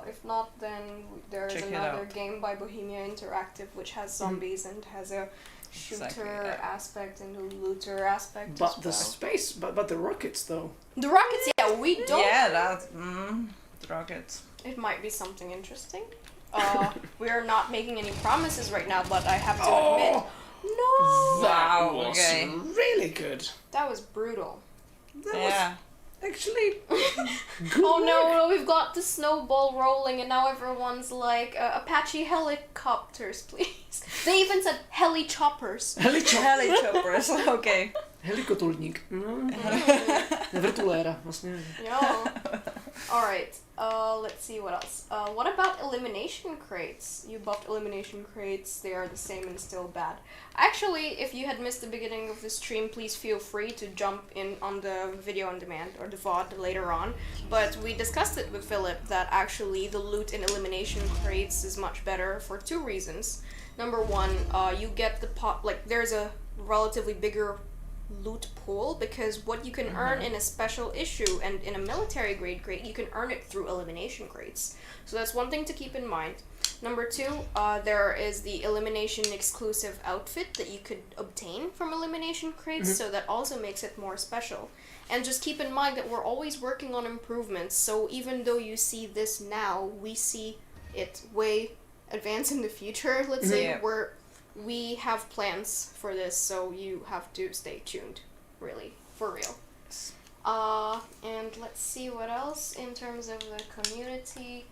If not, then there is Check it another out. game by Bohemia Interactive which has zombies and has a shooter Exactly, yeah. aspect and a looter aspect But as the well. space, but the rockets though. The rockets, yeah, we don't. yeah, that the rockets. It might be something interesting. We are not making any promises right now, but I have to admit, no, That Wow, was okay. really good. that was brutal. That Yeah. was actually good. Oh work. no, we've got the snowball rolling, and now everyone's like, Apache helicopters, please. They even said heli choppers. Helichoppers. Okay. Helikotulník. No. Vrtuléra, vlastně. Yeah. Alright, let's see what else. What about elimination crates? You buffed elimination crates, they are the same and still bad. Actually, if you had missed the beginning of the stream, please feel free to jump in on the video on demand or the VOD later on. But we discussed it with Filip that actually the loot in elimination crates is much better for two reasons. Number one, you get the there's a relatively bigger loot pool because what you can earn in a special issue and in a military grade crate, you can earn it through elimination crates. So that's one thing to keep in mind. Number two, there is the elimination exclusive outfit that you could obtain from elimination crates, so that also makes it more special. And just keep in mind that we're always working on improvements, so even though you see this now, we see it way advanced in the future. Let's say Yeah. we have plans for this, so you have to stay tuned, really, for real. And let's see what else in terms of the community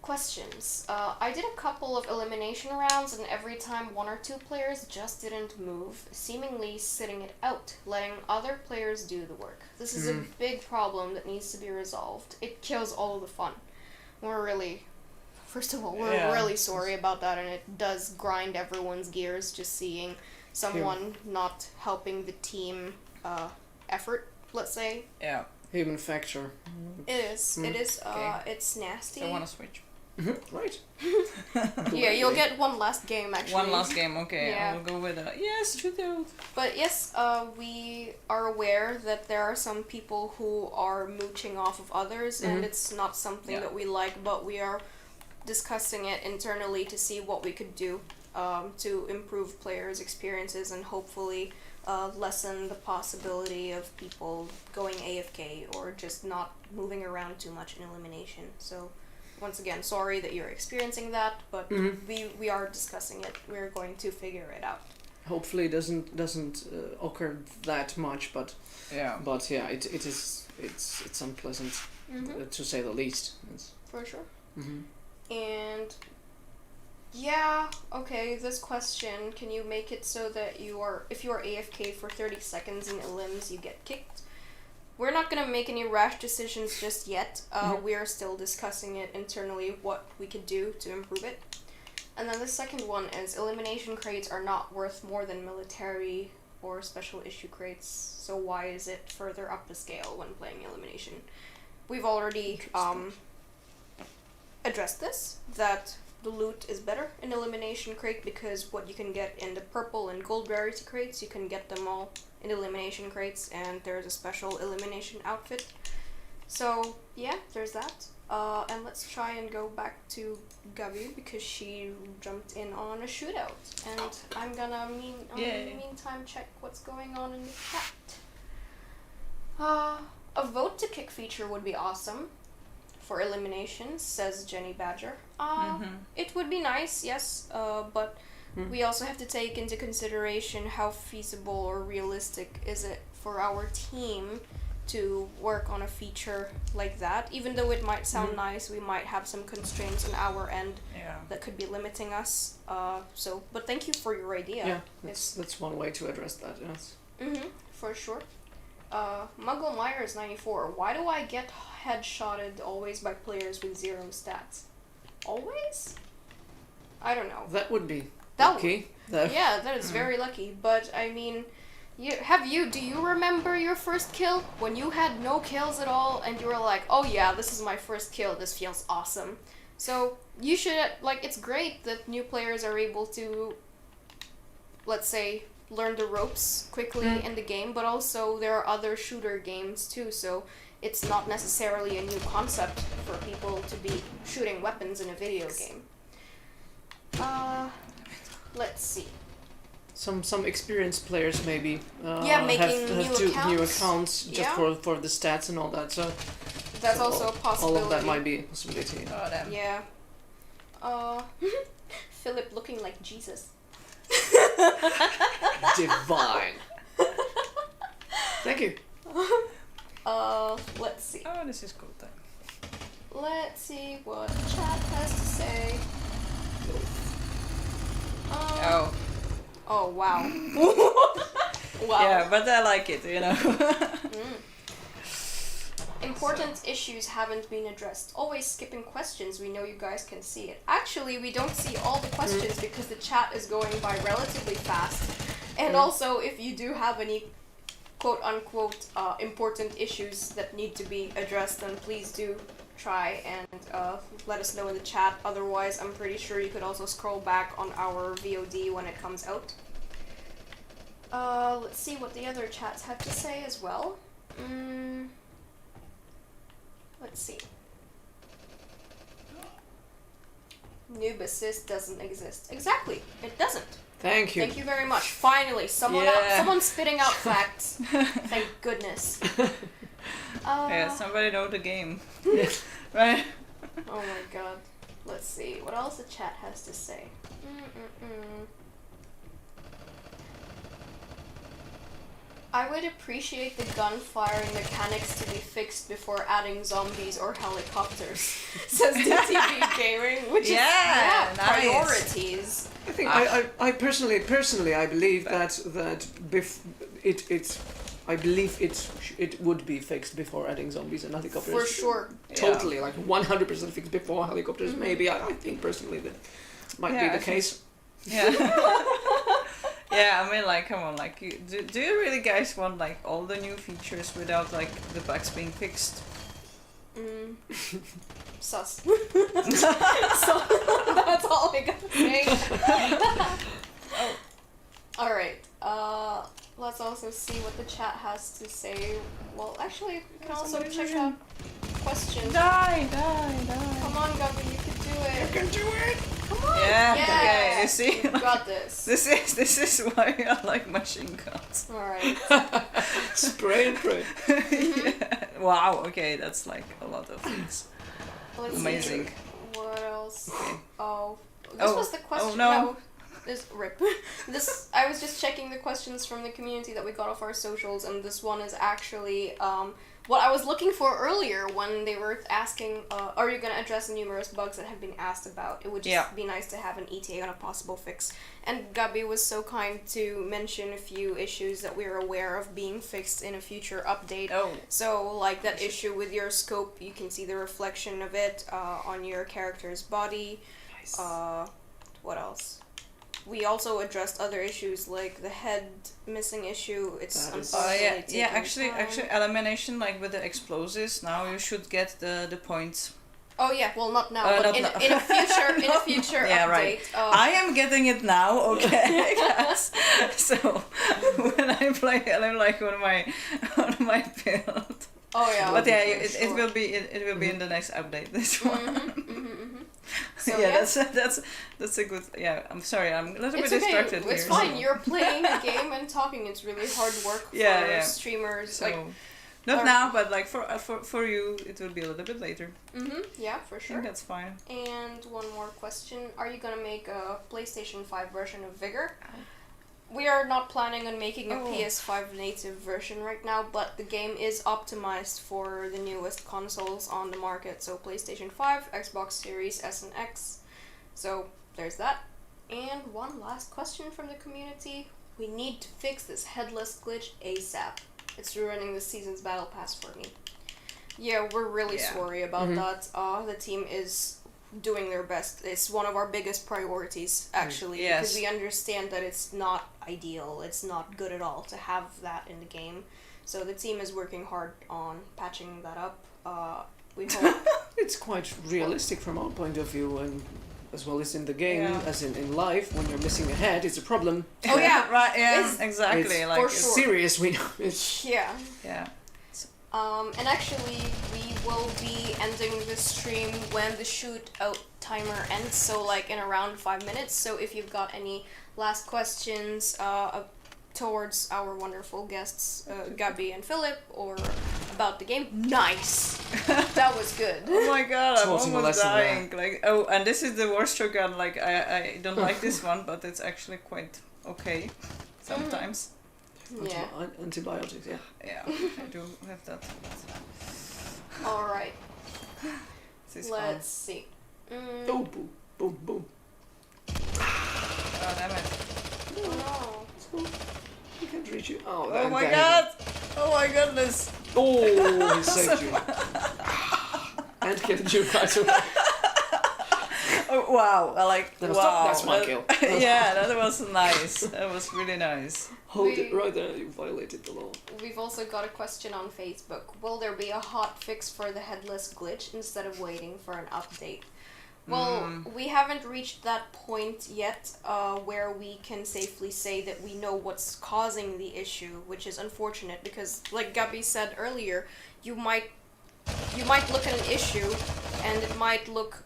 questions. I did a couple of elimination rounds, and every time one or two players just didn't move, seemingly sitting it out, letting other players do the work. This is a big problem that needs to be resolved. It kills all of the fun. First of all, we're really sorry about that, and it does grind everyone's gears just seeing someone not helping the team effort, let's say. Yeah. Human factor. It is. It is. Okay. It's nasty. So I want to switch. Right. Yeah, you'll get one last game actually. One last game. Okay. Yeah. I'll go with that. Yes, shoot out. But yes, we are aware that there are some people who are mooching off of others, and it's not something that we like, but we are discussing it internally to see what we could do to improve players' experiences and hopefully lessen the possibility of people going AFK or just not moving around too much in elimination. So once again, sorry that you're experiencing that, but we are discussing it. We're going to figure it out. Hopefully it doesn't occur that much, but Yeah. it's unpleasant to say the least. It's, For sure. And yeah, okay, this question, can you make it so that if you are AFK for 30 seconds in elims, you get kicked? We're not gonna make any rash decisions just yet. We are still discussing it internally, what we could do to improve it. And then the second one is elimination crates are not worth more than military or special issue crates, so why is it further up the scale when playing elimination? We've already addressed this, that the loot is better in elimination crate because what you can get in the purple and gold rarity crates, you can get them all in elimination crates, and there's a special elimination outfit. So yeah, there's that. And let's try and go back to Gabi because she jumped in on a shootout, and I'm gonna in the meantime check what's going on in the chat. A vote to kick feature would be awesome for elimination, says Jenny Badger. It would be nice, yes, but we also have to take into consideration how feasible or realistic is it for our team to work on a feature like that. Even though it might sound nice, we might have some constraints on our end that could be limiting us. But thank you for your idea. yeah, that's one way to address that. Yes. For sure. Muggle Myers 94. Why do I get headshotted always by players with 0 stats? Always? I don't know. That would be That lucky. Yeah, that is very lucky. But I mean, do you remember your first kill? When you had no kills at all and you were like, oh yeah, this is my first kill, this feels awesome. So you should, like, it's great that new players are able to, let's say, learn the ropes quickly in the game, but also there are other shooter games too, so it's not necessarily a new concept for people to be shooting weapons in a video game. Let's see. Some experienced players maybe making have new accounts just for the stats and all that. So that's also a possibility. All of that might be a possibility. Oh, damn. Yeah. Filip looking like Jesus. Divine. Thank you. Let's see. Oh, this is cool then. Let's see what the chat has to say. Oh. Oh, wow. Wow. Yeah, but I like it, you know. Important issues haven't been addressed. Always skipping questions. We know you guys can see it. Actually, we don't see all the questions because the chat is going by relatively fast. And also, if you do have any quote-unquote important issues that need to be addressed, then please do try and let us know in the chat. Otherwise, I'm pretty sure you could also scroll back on our VOD when it comes out. Let's see what the other chats have to say as well. Let's see. Noob assist doesn't exist. Exactly, it doesn't. Thank you. Thank you very much. Finally, someone's spitting out facts. Thank goodness. Yeah, somebody know the game. Right? Oh my god. Let's see what else the chat has to say. I would appreciate the gunfiring mechanics to be fixed before adding zombies or helicopters, says DTV Gaming, which is nice. priorities. I think I personally I believe that it would be fixed before adding zombies and helicopters. For sure. Totally, like 100% fixed before helicopters. Maybe I think personally that might be the case. Yeah. Yeah, I mean, like, come on, like, do you really guys want, like, all the new features without, like, the bugs being fixed? Sus. So, that's all I gotta say. Alright, let's also see what the chat has to say. Well, actually, you can also check out questions. Die! Come on, Gabi, you can do it. You can do it! Come on! Yeah, yes. okay, you see? You got this. This is why I like machine guns. Alright. Spray and pray. Yeah. Wow, okay, that's like a lot of things. Let's Amazing. See what else? Okay. Oh, this was the question. Oh, no. This rip. I was just checking the questions from the community that we got off our socials, and this one is actually what I was looking for earlier when they were asking, are you going to address the numerous bugs that have been asked about? It would just be nice to have an ETA on a possible fix. And Gabi was so kind to mention a few issues that we're aware of being fixed in a future update. Oh. So, like that issue with your scope, you can see the reflection of it on your character's body. Nice. What else? We also addressed other issues like the head missing issue. It's unfortunately actually, elimination, like with the explosives. Now you should get the points. Oh yeah, well not now, but in a future yeah, update. Right. I am getting it now. Okay. Yes. So when I play, I'm like on my build. Oh yeah. But yeah, it will be in the next update. This one. So, yeah, that's a good. Yeah, I'm sorry, I'm a little bit distracted here. It's fine. You're playing a game and talking. It's really hard work for streamers. So, like, not now, but like for you, it will be a little bit later. Yeah, for sure. I think that's fine. And one more question: are you gonna make a PlayStation 5 version of Vigor? We are not planning on making a PS5 native version right now, but the game is optimized for the newest consoles on the market, so PlayStation 5, Xbox Series S and X. So there's that. And one last question from the community. We need to fix this headless glitch ASAP. It's ruining the season's battle pass for me. Yeah, we're really sorry about that. The team is doing their best. It's one of our biggest priorities, actually, because we understand that it's not ideal. It's not good at all to have that in the game. So the team is working hard on patching that up. We hope it's quite realistic from our point of view, and as well as in the game, as in life, when you're missing a head, it's a problem. Oh yeah, right. Yeah, it's, exactly. It's like for it's sure. serious. We know. It's Yeah. Yeah. And actually, we will be ending the stream when the shootout timer ends, so like in around 5 minutes. So if you've got any last questions towards our wonderful guests, Gabby and Filip, or about the game, nice! That was good. Oh my god, I'm Taught him a almost lesson dying. Like, oh, and this is the worst shotgun. Like, I don't like this one, but it's actually quite okay sometimes. Yeah. Antibiotics, yeah. Yeah, I do have that. Alright, This is let's see. Boom, boom, boom, boom. fun. Oh, damn it. Oh no. I can't reach you. Oh, Oh my god! Oh my goodness! Oh, he saved you. And killed you right away. Oh, wow, I like, That was wow. that's my kill. Yeah, that was nice. That was really nice. Hold it right there, you violated the law. We've also got a question on Facebook. Will there be a hot fix for the headless glitch instead of waiting for an update? Well, we haven't reached that point yet where we can safely say that we know what's causing the issue, which is unfortunate because, like Gabby said earlier, you might look at an issue and it might look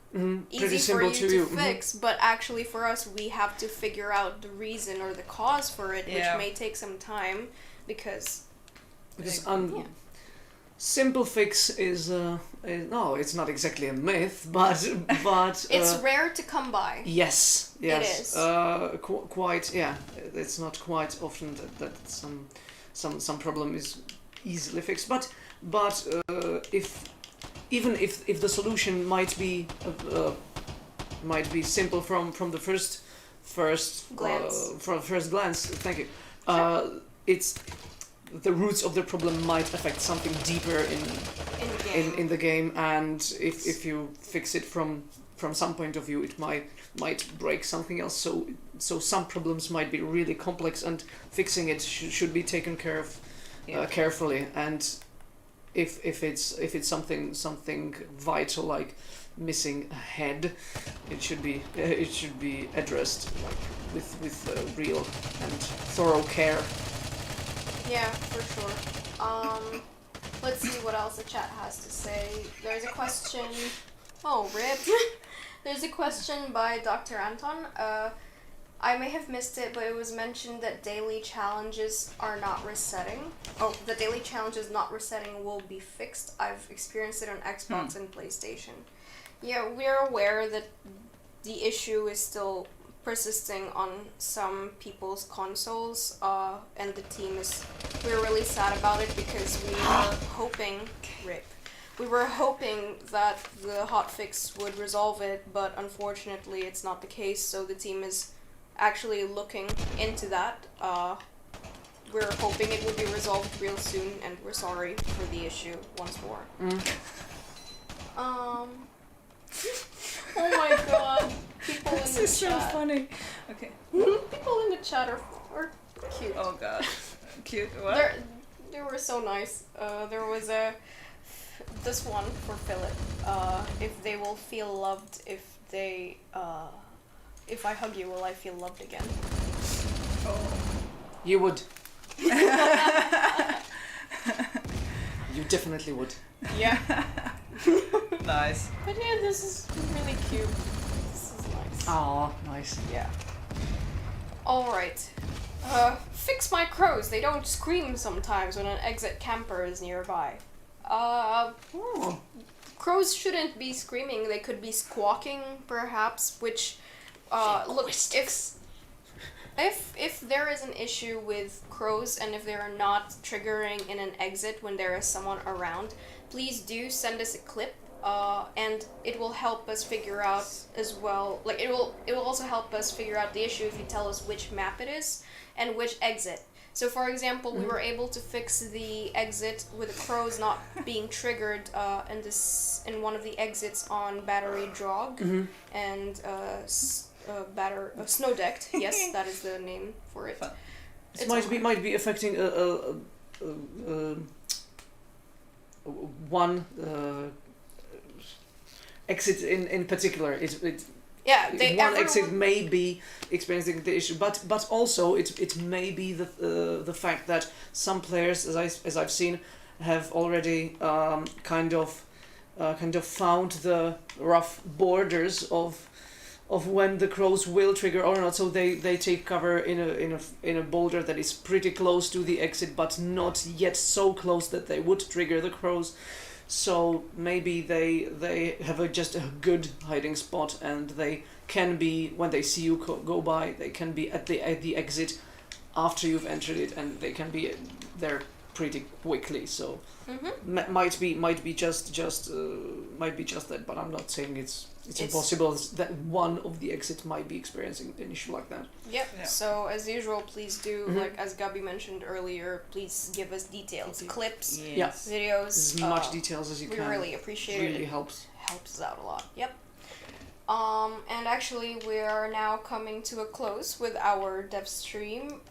easy for you to fix, but actually for us we have to figure out the reason or the cause for it, which may take some time because simple fix is no, it's not exactly a myth, but it's rare to come by. Yes, It is. Quite, yeah. It's not quite often that some problem is easily fixed, but if the solution might be simple from the first glance. From first glance. Thank you. It's the roots of the problem might affect something deeper in the game, and if you fix it from some point of view, it might break something else. So some problems might be really complex, and fixing it should be taken care of carefully. And if it's something vital like missing a head, it should be addressed like with real and thorough care. Yeah, for sure. Let's see what else the chat has to say. There's a question. Oh, rip. There's a question by Dr. Anton. I may have missed it, but it was mentioned that daily challenges are not resetting. Oh, the daily challenges not resetting will be fixed. I've experienced it on Xbox and PlayStation. Yeah, we're aware that the issue is still persisting on some people's consoles, and the team we're really sad about it because we were hoping, we were hoping that the hotfix would resolve it, but unfortunately it's not the case, so the team is actually looking into that. We're hoping it will be resolved real soon, and we're sorry for the issue once more. Oh my god, people in the chat. This is so funny. Okay. People in the chat are cute. Oh god. Cute. What? They were so nice. There was this one for Filip. If they will feel loved if I hug you, will I feel loved again? Oh. You would. You definitely would. Yeah. Nice. But yeah, this is really cute. This is nice. Aw, nice. Yeah. Alright. Fix my crows. They don't scream sometimes when an exit camper is nearby. Crows shouldn't be screaming. They could be squawking, perhaps, which, look, if there is an issue with crows and if they are not triggering in an exit when there is someone around, please do send us a clip, and it will help us figure out as well, it will also help us figure out the issue if you tell us which map it is and which exit. So, for example, we were able to fix the exit with the crows not being triggered in one of the exits on Battery Drog and Snow Decked. Yes, that is the name for it. It might be affecting one exit in particular. One exit may be experiencing the issue, but also it may be the fact that some players, as I've seen, have already kind of found the rough borders of when the crows will trigger or not. So they take cover in a boulder that is pretty close to the exit, but not yet so close that they would trigger the crows. So maybe they have just a good hiding spot, and they can be, when they see you go by, they can be at the exit after you've entered it, and they can be there pretty quickly. So might be just that, but I'm not saying it's impossible that one of the exits might be experiencing an issue like that. Yep. Yeah. So as usual, please do, like as Gabi mentioned earlier, please give us details, clips, videos, as much details as you can. We really appreciate it. Really helps us out a lot. Yep. And actually, we are now coming to a close with our dev stream.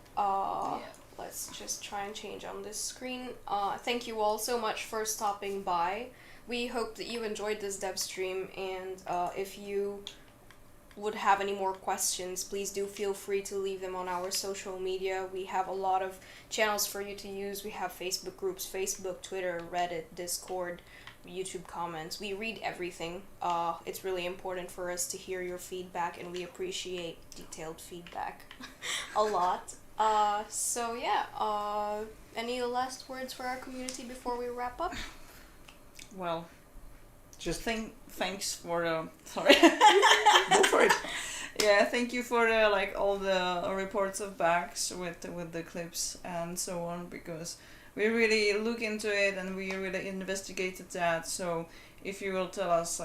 Let's just try and change on this screen. Thank you all so much for stopping by. We hope that you enjoyed this dev stream, and if you would have any more questions, please do feel free to leave them on our social media. We have a lot of channels for you to use. We have Facebook groups, Facebook, Twitter, Reddit, Discord, YouTube comments. We read everything. It's really important for us to hear your feedback, and we appreciate detailed feedback a lot. So yeah, any last words for our community before we wrap up? Well, just thanks for the sorry. Go for it. Yeah, thank you for all the reports of bugs with the clips and so on, because we really look into it and we really investigated that. So if you will tell us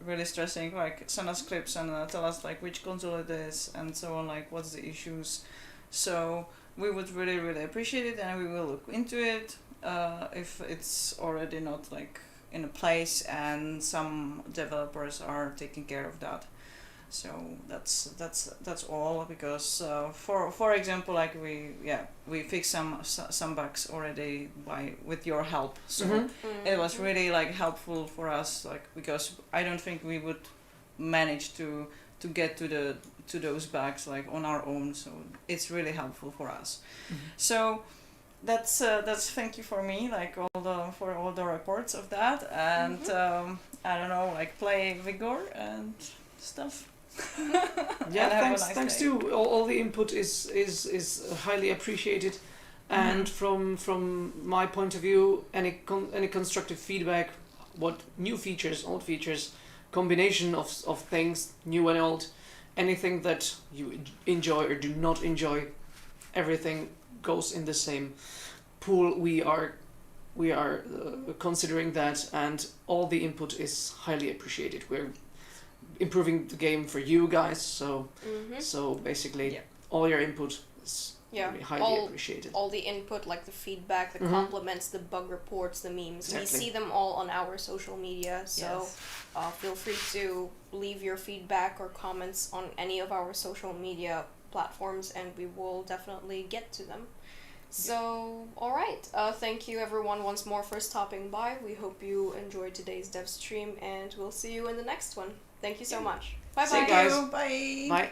really stressing, send us clips and tell us which console it is and so on, what's the issues. So we would really, really appreciate it, and we will look into it if it's already not in a place, and some developers are taking care of that. So that's all, because for example, we fixed some bugs already with your help. So it was really helpful for us, because I don't think we would manage to get to those bugs on our own. So it's really helpful for us. So that's thank you for me, for all the reports of that, and I don't know, play Vigor and stuff. Yeah, thanks to all the input is highly appreciated, and from my point of view, any constructive feedback, what new features, old features, combination of things, new and old, anything that you enjoy or do not enjoy, everything goes in the same pool. We are considering that, and all the input is highly appreciated. We're improving the game for you guys, so basically all your input is really highly appreciated. All the input, the feedback, the compliments, the bug reports, the memes. Exactly. We see them all on our social media, so feel free to leave your feedback or comments on any of our social media platforms, and we will definitely get to them. So, alright, thank you everyone once more for stopping by. We hope you enjoyed today's dev stream, and we'll see you in the next one. Thank you so much. Bye bye. See you guys. Bye. Bye.